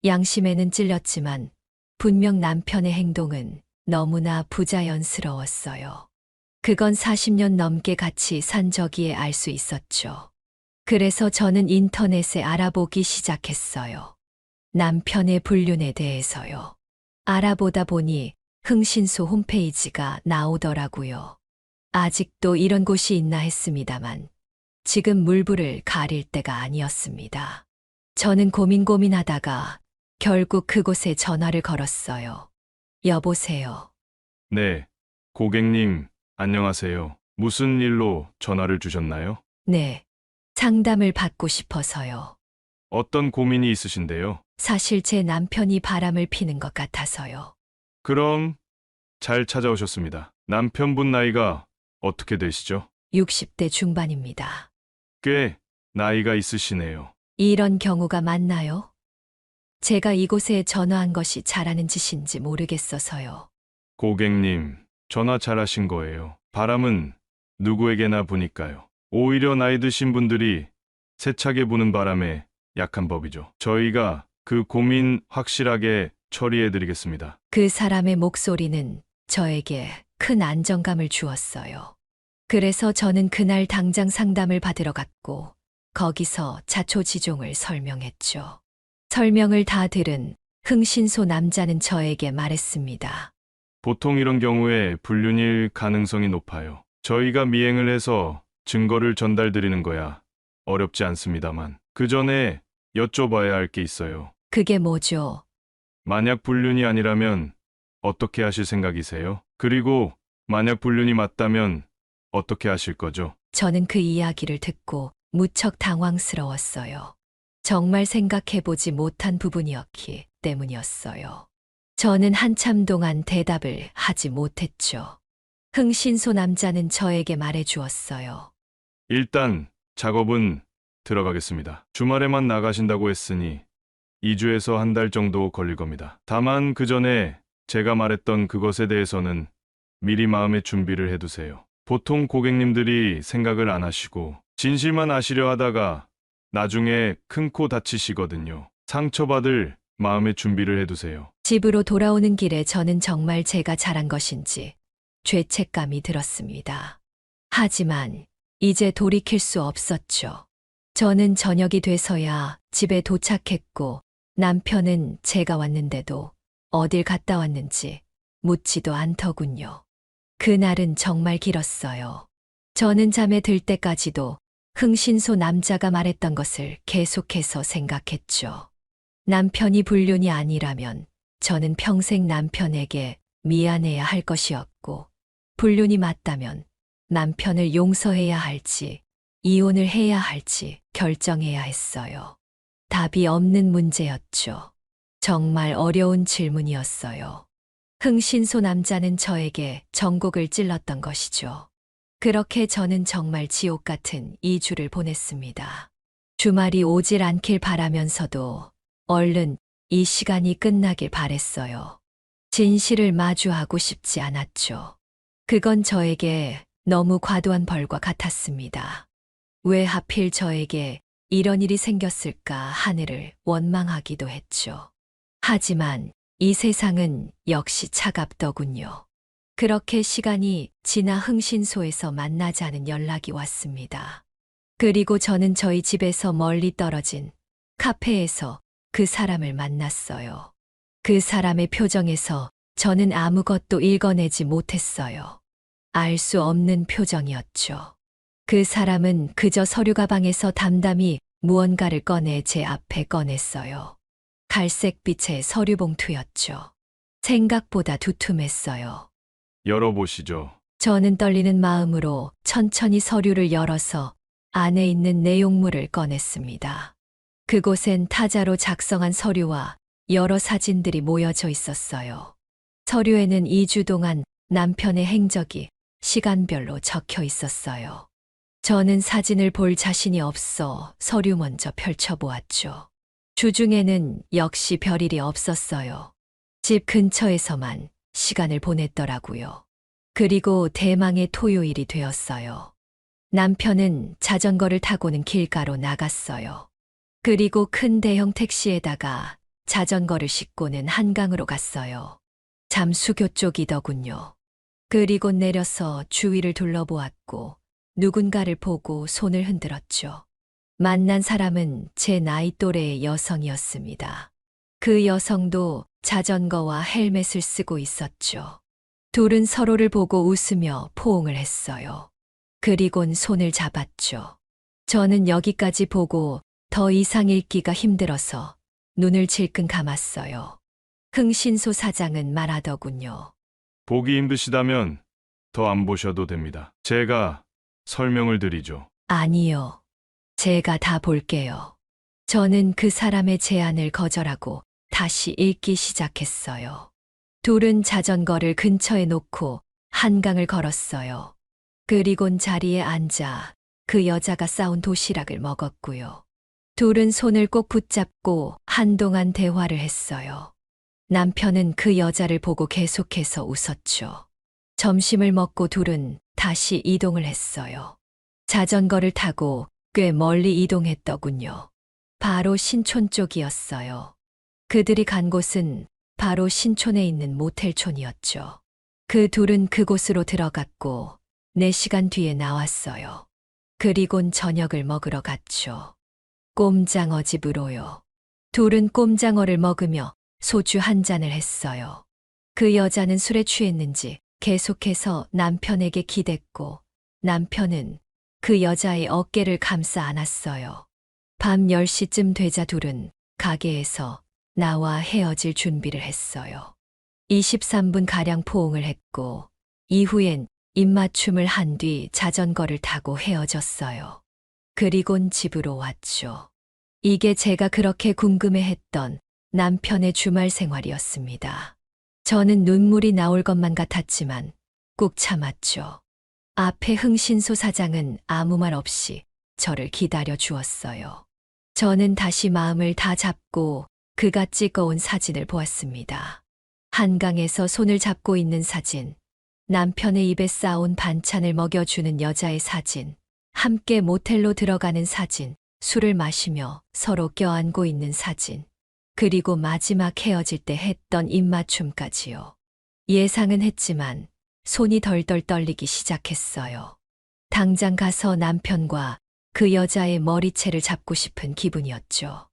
Speaker 1: 양심에는 찔렸지만 분명 남편의 행동은 너무나 부자연스러웠어요. 그건 40년 넘게 같이 산 저기에 알 수 있었죠. 그래서 저는 인터넷에 알아보기 시작했어요. 남편의 불륜에 대해서요. 알아보다 보니 흥신소 홈페이지가 나오더라고요. 아직도 이런 곳이 있나 했습니다만 지금 물불을 가릴 때가 아니었습니다. 저는 고민하다가 결국 그곳에 전화를 걸었어요. 여보세요.
Speaker 4: 네, 고객님, 안녕하세요. 무슨 일로 전화를 주셨나요?
Speaker 1: 네. 상담을 받고 싶어서요.
Speaker 4: 어떤 고민이 있으신데요?
Speaker 1: 사실 제 남편이 바람을 피는 것 같아서요.
Speaker 4: 그럼 잘 찾아오셨습니다. 남편분 나이가 어떻게 되시죠?
Speaker 1: 60대 중반입니다.
Speaker 4: 꽤 나이가 있으시네요.
Speaker 1: 이런 경우가 많나요? 제가 이곳에 전화한 것이 잘하는 짓인지 모르겠어서요.
Speaker 4: 고객님, 전화 잘하신 거예요. 바람은 누구에게나 부니까요. 오히려 나이 드신 분들이 세차게 부는 바람에 약한 법이죠. 저희가 그 고민 확실하게 처리해 드리겠습니다.
Speaker 1: 그 사람의 목소리는 저에게 큰 안정감을 주었어요. 그래서 저는 그날 당장 상담을 받으러 갔고 거기서 자초지종을 설명했죠. 설명을 다 들은 흥신소 남자는 저에게 말했습니다.
Speaker 4: 보통 이런 경우에 불륜일 가능성이 높아요. 저희가 미행을 해서 증거를 전달 드리는 거야 어렵지 않습니다만 그 전에 여쭤봐야 할 게 있어요.
Speaker 1: 그게 뭐죠?
Speaker 4: 만약 불륜이 아니라면 어떻게 하실 생각이세요? 그리고 만약 불륜이 맞다면 어떻게 하실 거죠?
Speaker 1: 저는 그 이야기를 듣고 무척 당황스러웠어요. 정말 생각해보지 못한 부분이었기 때문이었어요. 저는 한참 동안 대답을 하지 못했죠. 흥신소 남자는 저에게 말해주었어요.
Speaker 4: 일단 작업은 들어가겠습니다. 주말에만 나가신다고 했으니 2주에서 한 달 정도 걸릴 겁니다. 다만 그 전에 제가 말했던 그것에 대해서는 미리 마음의 준비를 해두세요. 보통 고객님들이 생각을 안 하시고 진실만 아시려 하다가 나중에 큰 코 다치시거든요. 상처받을 마음의 준비를 해두세요.
Speaker 1: 집으로 돌아오는 길에 저는 정말 제가 잘한 것인지 죄책감이 들었습니다. 하지만 이제 돌이킬 수 없었죠. 저는 저녁이 돼서야 집에 도착했고 남편은 제가 왔는데도 어딜 갔다 왔는지 묻지도 않더군요. 그날은 정말 길었어요. 저는 잠에 들 때까지도 흥신소 남자가 말했던 것을 계속해서 생각했죠. 남편이 불륜이 아니라면 저는 평생 남편에게 미안해야 할 것이었고, 불륜이 맞다면 남편을 용서해야 할지, 이혼을 해야 할지 결정해야 했어요. 답이 없는 문제였죠. 정말 어려운 질문이었어요. 흥신소 남자는 저에게 전곡을 찔렀던 것이죠. 그렇게 저는 정말 지옥 같은 2주를 보냈습니다. 주말이 오질 않길 바라면서도 얼른 이 시간이 끝나길 바랬어요. 진실을 마주하고 싶지 않았죠. 그건 저에게 너무 과도한 벌과 같았습니다. 왜 하필 저에게 이런 일이 생겼을까 하늘을 원망하기도 했죠. 하지만 이 세상은 역시 차갑더군요. 그렇게 시간이 지나 흥신소에서 만나자는 연락이 왔습니다. 그리고 저는 저희 집에서 멀리 떨어진 카페에서 그 사람을 만났어요. 그 사람의 표정에서 저는 아무것도 읽어내지 못했어요. 알 수 없는 표정이었죠. 그 사람은 그저 서류 가방에서 담담히 무언가를 꺼내 제 앞에 꺼냈어요. 갈색빛의 서류 봉투였죠. 생각보다 두툼했어요.
Speaker 4: 열어보시죠.
Speaker 1: 저는 떨리는 마음으로 천천히 서류를 열어서 안에 있는 내용물을 꺼냈습니다. 그곳엔 타자로 작성한 서류와 여러 사진들이 모여져 있었어요. 서류에는 2주 동안 남편의 행적이 시간별로 적혀 있었어요. 저는 사진을 볼 자신이 없어 서류 먼저 펼쳐보았죠. 주중에는 역시 별일이 없었어요. 집 근처에서만 시간을 보냈더라고요. 그리고 대망의 토요일이 되었어요. 남편은 자전거를 타고는 길가로 나갔어요. 그리고 큰 대형 택시에다가 자전거를 싣고는 한강으로 갔어요. 잠수교 쪽이더군요. 그리고 내려서 주위를 둘러보았고 누군가를 보고 손을 흔들었죠. 만난 사람은 제 나이 또래의 여성이었습니다. 그 여성도 자전거와 헬멧을 쓰고 있었죠. 둘은 서로를 보고 웃으며 포옹을 했어요. 그리곤 손을 잡았죠. 저는 여기까지 보고 더 이상 읽기가 힘들어서 눈을 질끈 감았어요. 흥신소 사장은 말하더군요.
Speaker 4: 보기 힘드시다면 더 안 보셔도 됩니다. 제가 설명을 드리죠.
Speaker 1: 아니요. 제가 다 볼게요. 저는 그 사람의 제안을 거절하고 다시 읽기 시작했어요. 둘은 자전거를 근처에 놓고 한강을 걸었어요. 그리곤 자리에 앉아 그 여자가 싸온 도시락을 먹었고요. 둘은 손을 꼭 붙잡고 한동안 대화를 했어요. 남편은 그 여자를 보고 계속해서 웃었죠. 점심을 먹고 둘은 다시 이동을 했어요. 자전거를 타고 꽤 멀리 이동했더군요. 바로 신촌 쪽이었어요. 그들이 간 곳은 바로 신촌에 있는 모텔촌이었죠. 그 둘은 그곳으로 들어갔고 4시간 뒤에 나왔어요. 그리곤 저녁을 먹으러 갔죠. 꼼장어 집으로요. 둘은 꼼장어를 먹으며 소주 한 잔을 했어요. 그 여자는 술에 취했는지 계속해서 남편에게 기댔고 남편은 그 여자의 어깨를 감싸 안았어요. 밤 10시쯤 되자 둘은 가게에서 나와 헤어질 준비를 했어요. 23분가량 포옹을 했고, 이후엔 입맞춤을 한 뒤 자전거를 타고 헤어졌어요. 그리곤 집으로 왔죠. 이게 제가 그렇게 궁금해했던 남편의 주말 생활이었습니다. 저는 눈물이 나올 것만 같았지만 꾹 참았죠. 앞에 흥신소 사장은 아무 말 없이 저를 기다려 주었어요. 저는 다시 마음을 다 잡고 그가 찍어온 사진을 보았습니다. 한강에서 손을 잡고 있는 사진, 남편의 입에 싸온 반찬을 먹여주는 여자의 사진, 함께 모텔로 들어가는 사진, 술을 마시며 서로 껴안고 있는 사진, 그리고 마지막 헤어질 때 했던 입맞춤까지요. 예상은 했지만 손이 덜덜 떨리기 시작했어요. 당장 가서 남편과 그 여자의 머리채를 잡고 싶은 기분이었죠.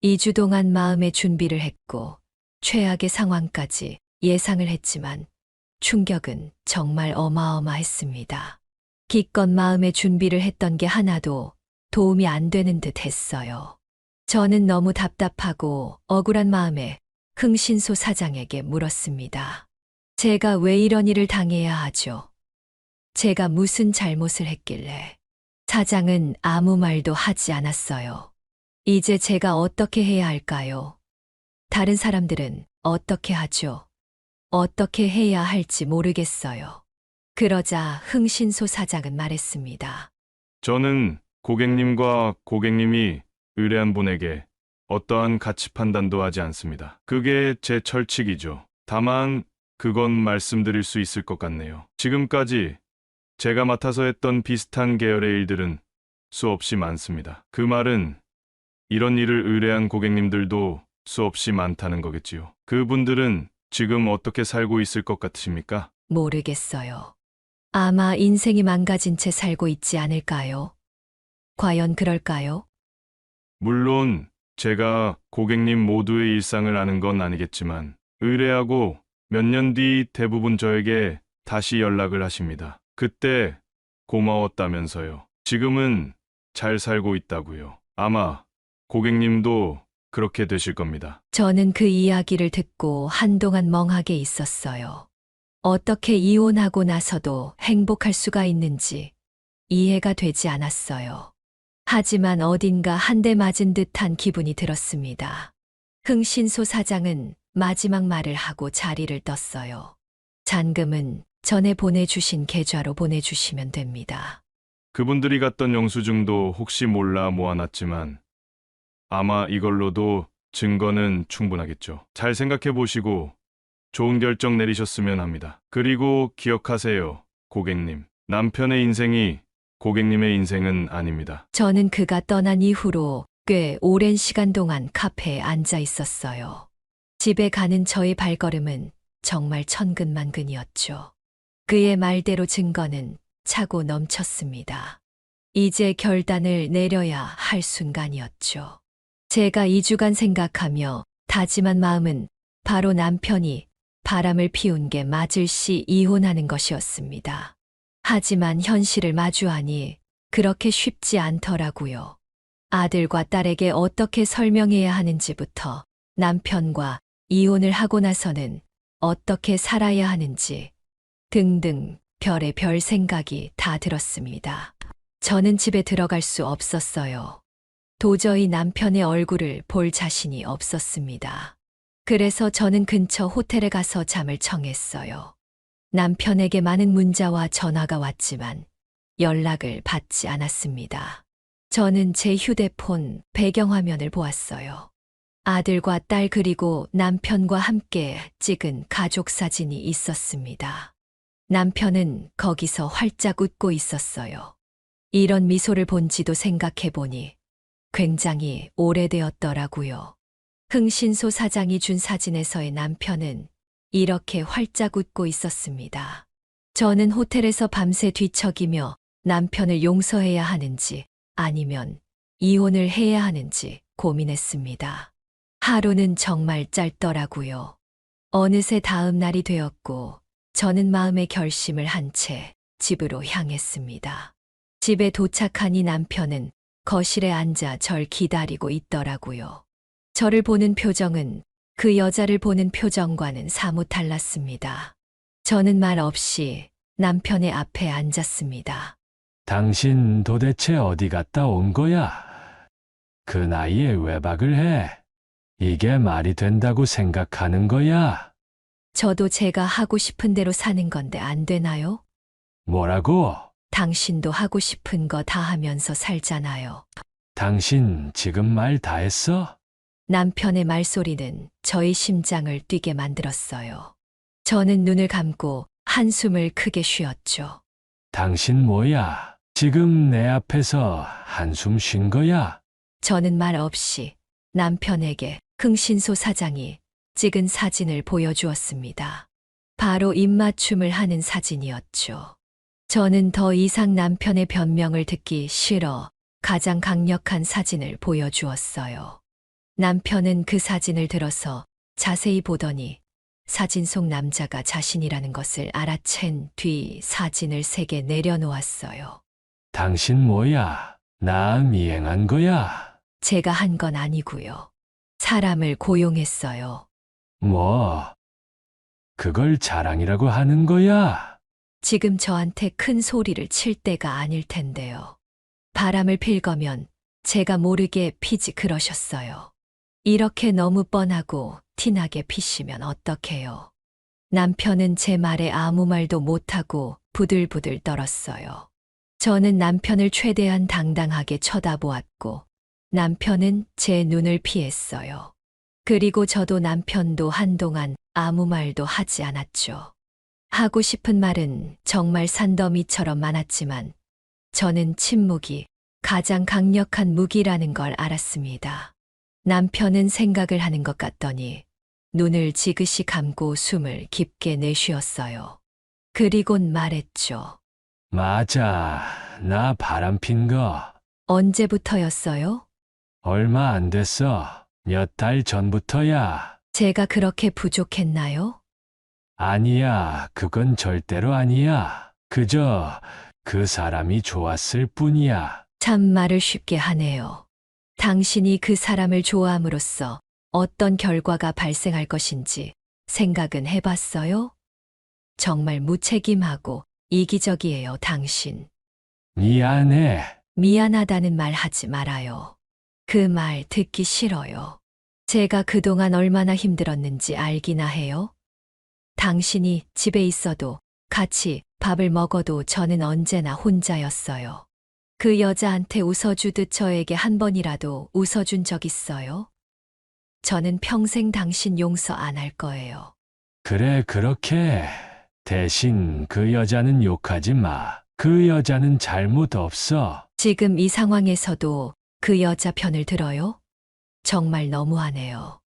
Speaker 1: 2주 동안 마음의 준비를 했고 최악의 상황까지 예상을 했지만 충격은 정말 어마어마했습니다. 기껏 마음의 준비를 했던 게 하나도 도움이 안 되는 듯 했어요. 저는 너무 답답하고 억울한 마음에 흥신소 사장에게 물었습니다. 제가 왜 이런 일을 당해야 하죠? 제가 무슨 잘못을 했길래? 사장은 아무 말도 하지 않았어요. 이제 제가 어떻게 해야 할까요? 다른 사람들은 어떻게 하죠? 어떻게 해야 할지 모르겠어요. 그러자 흥신소 사장은 말했습니다.
Speaker 4: 저는 고객님과 고객님이 의뢰한 분에게 어떠한 가치 판단도 하지 않습니다. 그게 제 철칙이죠. 다만 그건 말씀드릴 수 있을 것 같네요. 지금까지 제가 맡아서 했던 비슷한 계열의 일들은 수없이 많습니다. 그 말은 이런 일을 의뢰한 고객님들도 수없이 많다는 거겠지요. 그분들은 지금 어떻게 살고 있을 것 같으십니까?
Speaker 1: 모르겠어요. 아마 인생이 망가진 채 살고 있지 않을까요? 과연 그럴까요?
Speaker 4: 물론 제가 고객님 모두의 일상을 아는 건 아니겠지만 의뢰하고 몇 년 뒤 대부분 저에게 다시 연락을 하십니다. 그때 고마웠다면서요. 지금은 잘 살고 있다고요. 아마 고객님도 그렇게 되실 겁니다.
Speaker 1: 저는 그 이야기를 듣고 한동안 멍하게 있었어요. 어떻게 이혼하고 나서도 행복할 수가 있는지 이해가 되지 않았어요. 하지만 어딘가 한 대 맞은 듯한 기분이 들었습니다. 흥신소 사장은 마지막 말을 하고 자리를 떴어요. 잔금은 전에 보내주신 계좌로 보내주시면 됩니다.
Speaker 4: 그분들이 갔던 영수증도 혹시 몰라 모아놨지만 아마 이걸로도 증거는 충분하겠죠. 잘 생각해 보시고 좋은 결정 내리셨으면 합니다. 그리고 기억하세요, 고객님. 남편의 인생이 고객님의 인생은 아닙니다.
Speaker 1: 저는 그가 떠난 이후로 꽤 오랜 시간 동안 카페에 앉아 있었어요. 집에 가는 저의 발걸음은 정말 천근만근이었죠. 그의 말대로 증거는 차고 넘쳤습니다. 이제 결단을 내려야 할 순간이었죠. 제가 2주간 생각하며 다짐한 마음은 바로 남편이 바람을 피운 게 맞을 시 이혼하는 것이었습니다. 하지만 현실을 마주하니 그렇게 쉽지 않더라고요. 아들과 딸에게 어떻게 설명해야 하는지부터 남편과 이혼을 하고 나서는 어떻게 살아야 하는지 등등 별의 별 생각이 다 들었습니다. 저는 집에 들어갈 수 없었어요. 도저히 남편의 얼굴을 볼 자신이 없었습니다. 그래서 저는 근처 호텔에 가서 잠을 청했어요. 남편에게 많은 문자와 전화가 왔지만 연락을 받지 않았습니다. 저는 제 휴대폰 배경화면을 보았어요. 아들과 딸 그리고 남편과 함께 찍은 가족 사진이 있었습니다. 남편은 거기서 활짝 웃고 있었어요. 이런 미소를 본지도 생각해보니 굉장히 오래되었더라고요. 흥신소 사장이 준 사진에서의 남편은 이렇게 활짝 웃고 있었습니다. 저는 호텔에서 밤새 뒤척이며 남편을 용서해야 하는지 아니면 이혼을 해야 하는지 고민했습니다. 하루는 정말 짧더라고요. 어느새 다음 날이 되었고 저는 마음의 결심을 한 채 집으로 향했습니다. 집에 도착하니 남편은 거실에 앉아 절 기다리고 있더라고요. 저를 보는 표정은 그 여자를 보는 표정과는 사뭇 달랐습니다. 저는 말 없이 남편의 앞에 앉았습니다.
Speaker 2: 당신 도대체 어디 갔다 온 거야? 그 나이에 외박을 해. 이게 말이 된다고 생각하는 거야?
Speaker 1: 저도 제가 하고 싶은 대로 사는 건데 안 되나요?
Speaker 2: 뭐라고?
Speaker 1: 당신도 하고 싶은 거 다 하면서 살잖아요.
Speaker 2: 당신 지금 말 다 했어?
Speaker 1: 남편의 말소리는 저의 심장을 뛰게 만들었어요. 저는 눈을 감고 한숨을 크게 쉬었죠.
Speaker 2: 당신 뭐야? 지금 내 앞에서 한숨 쉰 거야?
Speaker 1: 저는 말 없이 남편에게 흥신소 사장이 찍은 사진을 보여주었습니다. 바로 입맞춤을 하는 사진이었죠. 저는 더 이상 남편의 변명을 듣기 싫어 가장 강력한 사진을 보여주었어요. 남편은 그 사진을 들어서 자세히 보더니 사진 속 남자가 자신이라는 것을 알아챈 뒤 사진을 3개 내려놓았어요.
Speaker 2: 당신 뭐야? 나 미행한 거야?
Speaker 1: 제가 한 건 아니고요. 사람을 고용했어요.
Speaker 2: 뭐? 그걸 자랑이라고 하는 거야?
Speaker 1: 지금 저한테 큰 소리를 칠 때가 아닐 텐데요. 바람을 필 거면 제가 모르게 피지 그러셨어요. 이렇게 너무 뻔하고 티나게 피시면 어떡해요. 남편은 제 말에 아무 말도 못하고 부들부들 떨었어요. 저는 남편을 최대한 당당하게 쳐다보았고 남편은 제 눈을 피했어요. 그리고 저도 남편도 한동안 아무 말도 하지 않았죠. 하고 싶은 말은 정말 산더미처럼 많았지만 저는 침묵이 가장 강력한 무기라는 걸 알았습니다. 남편은 생각을 하는 것 같더니 눈을 지그시 감고 숨을 깊게 내쉬었어요. 그리곤 말했죠.
Speaker 2: 맞아. 나 바람핀 거.
Speaker 1: 언제부터였어요?
Speaker 2: 얼마 안 됐어. 몇 달 전부터야.
Speaker 1: 제가 그렇게 부족했나요?
Speaker 2: 아니야. 그건 절대로 아니야. 그저 그 사람이 좋았을 뿐이야.
Speaker 1: 참 말을 쉽게 하네요. 당신이 그 사람을 좋아함으로써 어떤 결과가 발생할 것인지 생각은 해봤어요? 정말 무책임하고 이기적이에요, 당신.
Speaker 2: 미안해.
Speaker 1: 미안하다는 말 하지 말아요. 그 말 듣기 싫어요. 제가 그동안 얼마나 힘들었는지 알기나 해요? 당신이 집에 있어도 같이 밥을 먹어도 저는 언제나 혼자였어요. 그 여자한테 웃어주듯 저에게 한 번이라도 웃어준 적 있어요? 저는 평생 당신 용서 안 할 거예요.
Speaker 2: 그래, 그렇게. 대신 그 여자는 욕하지 마. 그 여자는 잘못 없어.
Speaker 1: 지금 이 상황에서도 그 여자 편을 들어요? 정말 너무하네요.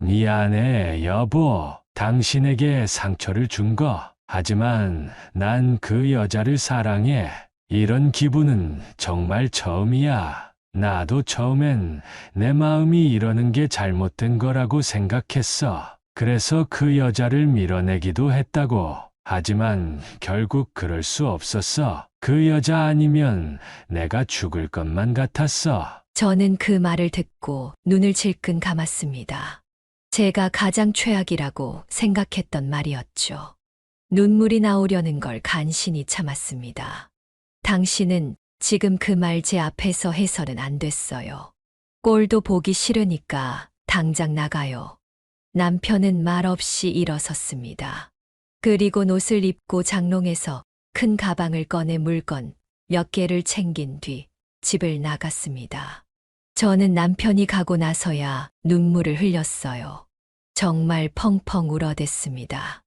Speaker 2: 미안해, 여보. 당신에게 상처를 준 거. 하지만 난 그 여자를 사랑해. 이런 기분은 정말 처음이야. 나도 처음엔 내 마음이 이러는 게 잘못된 거라고 생각했어. 그래서 그 여자를 밀어내기도 했다고. 하지만 결국 그럴 수 없었어. 그 여자 아니면 내가 죽을 것만 같았어.
Speaker 1: 저는 그 말을 듣고 눈을 질끈 감았습니다. 제가 가장 최악이라고 생각했던 말이었죠. 눈물이 나오려는 걸 간신히 참았습니다. 당신은 지금 그 말 제 앞에서 해서는 안 됐어요. 꼴도 보기 싫으니까 당장 나가요. 남편은 말없이 일어섰습니다. 그리고 옷을 입고 장롱에서 큰 가방을 꺼내 물건 몇 개를 챙긴 뒤 집을 나갔습니다. 저는 남편이 가고 나서야 눈물을 흘렸어요. 정말 펑펑 울어댔습니다.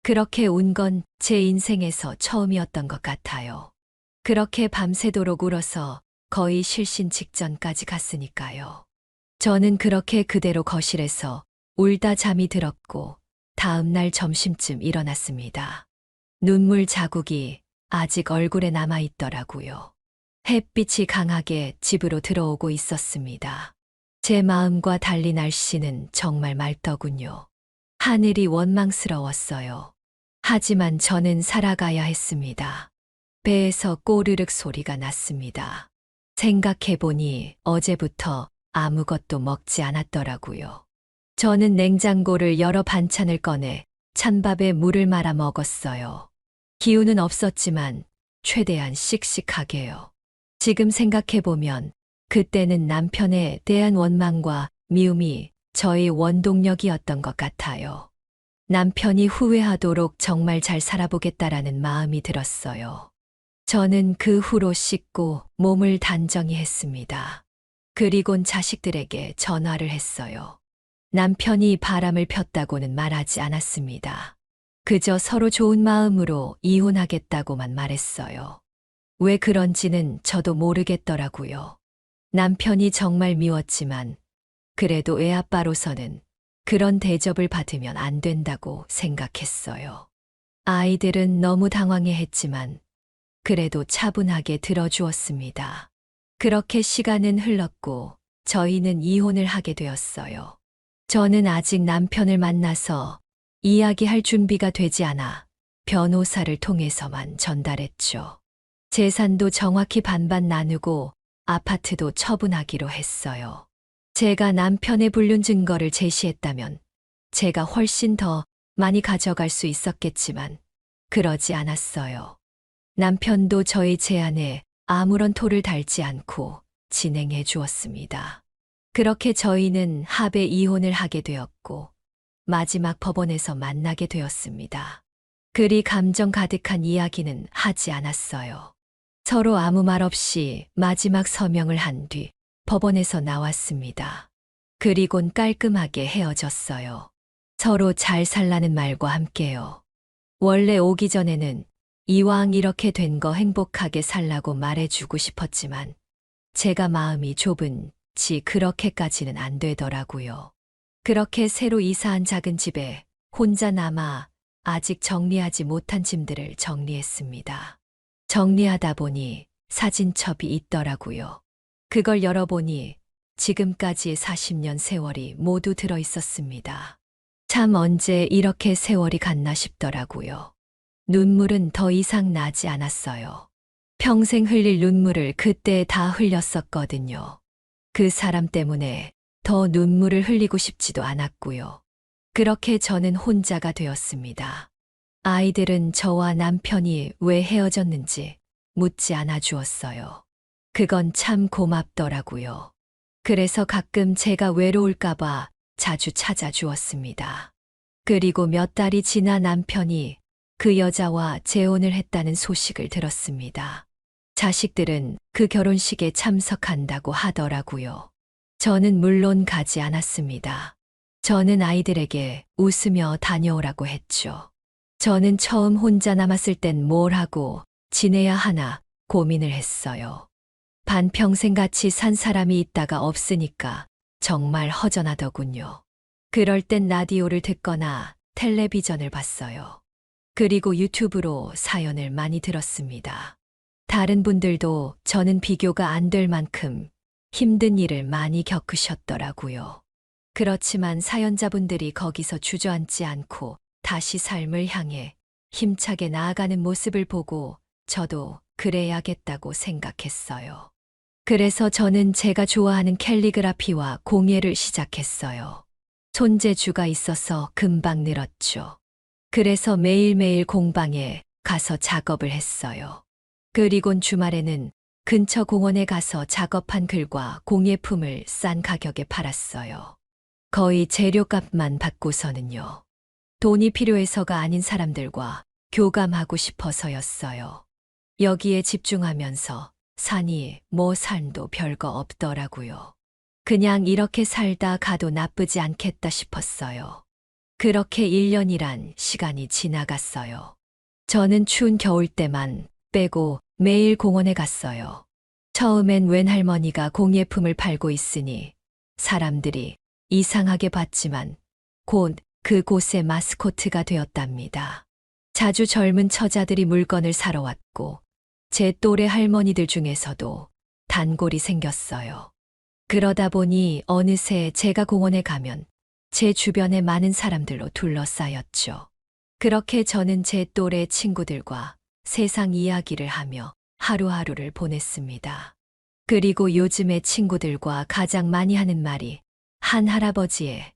Speaker 1: 그렇게 운 건 제 인생에서 처음이었던 것 같아요. 그렇게 밤새도록 울어서 거의 실신 직전까지 갔으니까요. 저는 그렇게 그대로 거실에서 울다 잠이 들었고 다음 날 점심쯤 일어났습니다. 눈물 자국이 아직 얼굴에 남아 있더라고요. 햇빛이 강하게 집으로 들어오고 있었습니다. 제 마음과 달리 날씨는 정말 맑더군요. 하늘이 원망스러웠어요. 하지만 저는 살아가야 했습니다. 배에서 꼬르륵 소리가 났습니다. 생각해보니 어제부터 아무것도 먹지 않았더라고요. 저는 냉장고를 열어 반찬을 꺼내 찬밥에 물을 말아 먹었어요. 기운은 없었지만 최대한 씩씩하게요. 지금 생각해보면 그때는 남편에 대한 원망과 미움이 저의 원동력이었던 것 같아요. 남편이 후회하도록 정말 잘 살아보겠다라는 마음이 들었어요. 저는 그 후로 씻고 몸을 단정히 했습니다. 그리곤 자식들에게 전화를 했어요. 남편이 바람을 폈다고는 말하지 않았습니다. 그저 서로 좋은 마음으로 이혼하겠다고만 말했어요. 왜 그런지는 저도 모르겠더라고요. 남편이 정말 미웠지만 그래도 애아빠로서는 그런 대접을 받으면 안 된다고 생각했어요. 아이들은 너무 당황해 했지만 그래도 차분하게 들어주었습니다. 그렇게 시간은 흘렀고 저희는 이혼을 하게 되었어요. 저는 아직 남편을 만나서 이야기할 준비가 되지 않아 변호사를 통해서만 전달했죠. 재산도 정확히 반반 나누고 아파트도 처분하기로 했어요. 제가 남편의 불륜 증거를 제시했다면 제가 훨씬 더 많이 가져갈 수 있었겠지만 그러지 않았어요. 남편도 저의 제안에 아무런 토를 달지 않고 진행해 주었습니다. 그렇게 저희는 합의 이혼을 하게 되었고 마지막 법원에서 만나게 되었습니다. 그리 감정 가득한 이야기는 하지 않았어요. 서로 아무 말 없이 마지막 서명을 한 뒤 법원에서 나왔습니다. 그리곤 깔끔하게 헤어졌어요. 서로 잘 살라는 말과 함께요. 원래 오기 전에는 이왕 이렇게 된 거 행복하게 살라고 말해주고 싶었지만 제가 마음이 좁은지 그렇게까지는 안 되더라고요. 그렇게 새로 이사한 작은 집에 혼자 남아 아직 정리하지 못한 짐들을 정리했습니다. 정리하다 보니 사진첩이 있더라고요. 그걸 열어보니 지금까지의 40년 세월이 모두 들어 있었습니다. 참 언제 이렇게 세월이 갔나 싶더라고요. 눈물은 더 이상 나지 않았어요. 평생 흘릴 눈물을 그때 다 흘렸었거든요. 그 사람 때문에 더 눈물을 흘리고 싶지도 않았고요. 그렇게 저는 혼자가 되었습니다. 아이들은 저와 남편이 왜 헤어졌는지 묻지 않아 주었어요. 그건 참 고맙더라고요. 그래서 가끔 제가 외로울까봐 자주 찾아주었습니다. 그리고 몇 달이 지나 남편이 그 여자와 재혼을 했다는 소식을 들었습니다. 자식들은 그 결혼식에 참석한다고 하더라고요. 저는 물론 가지 않았습니다. 저는 아이들에게 웃으며 다녀오라고 했죠. 저는 처음 혼자 남았을 땐 뭘 하고 지내야 하나 고민을 했어요. 반평생 같이 산 사람이 있다가 없으니까 정말 허전하더군요. 그럴 땐 라디오를 듣거나 텔레비전을 봤어요. 그리고 유튜브로 사연을 많이 들었습니다. 다른 분들도 저는 비교가 안 될 만큼 힘든 일을 많이 겪으셨더라고요. 그렇지만 사연자분들이 거기서 주저앉지 않고 다시 삶을 향해 힘차게 나아가는 모습을 보고 저도 그래야겠다고 생각했어요. 그래서 저는 제가 좋아하는 캘리그라피와 공예를 시작했어요. 손재주가 있어서 금방 늘었죠. 그래서 매일매일 공방에 가서 작업을 했어요. 그리곤 주말에는 근처 공원에 가서 작업한 글과 공예품을 싼 가격에 팔았어요. 거의 재료값만 받고서는요. 돈이 필요해서가 아닌 사람들과 교감하고 싶어서였어요. 여기에 집중하면서 사니 뭐 삶도 별거 없더라고요. 그냥 이렇게 살다 가도 나쁘지 않겠다 싶었어요. 그렇게 1년이란 시간이 지나갔어요. 저는 추운 겨울 때만 빼고 매일 공원에 갔어요. 처음엔 웬 할머니가 공예품을 팔고 있으니 사람들이 이상하게 봤지만 곧 그곳의 마스코트가 되었답니다. 자주 젊은 처자들이 물건을 사러 왔고 제 또래 할머니들 중에서도 단골이 생겼어요. 그러다 보니 어느새 제가 공원에 가면 제 주변에 많은 사람들로 둘러싸였죠. 그렇게 저는 제 또래 친구들과 세상 이야기를 하며 하루하루를 보냈습니다. 그리고 요즘에 친구들과 가장 많이 하는 말이 한 할아버지의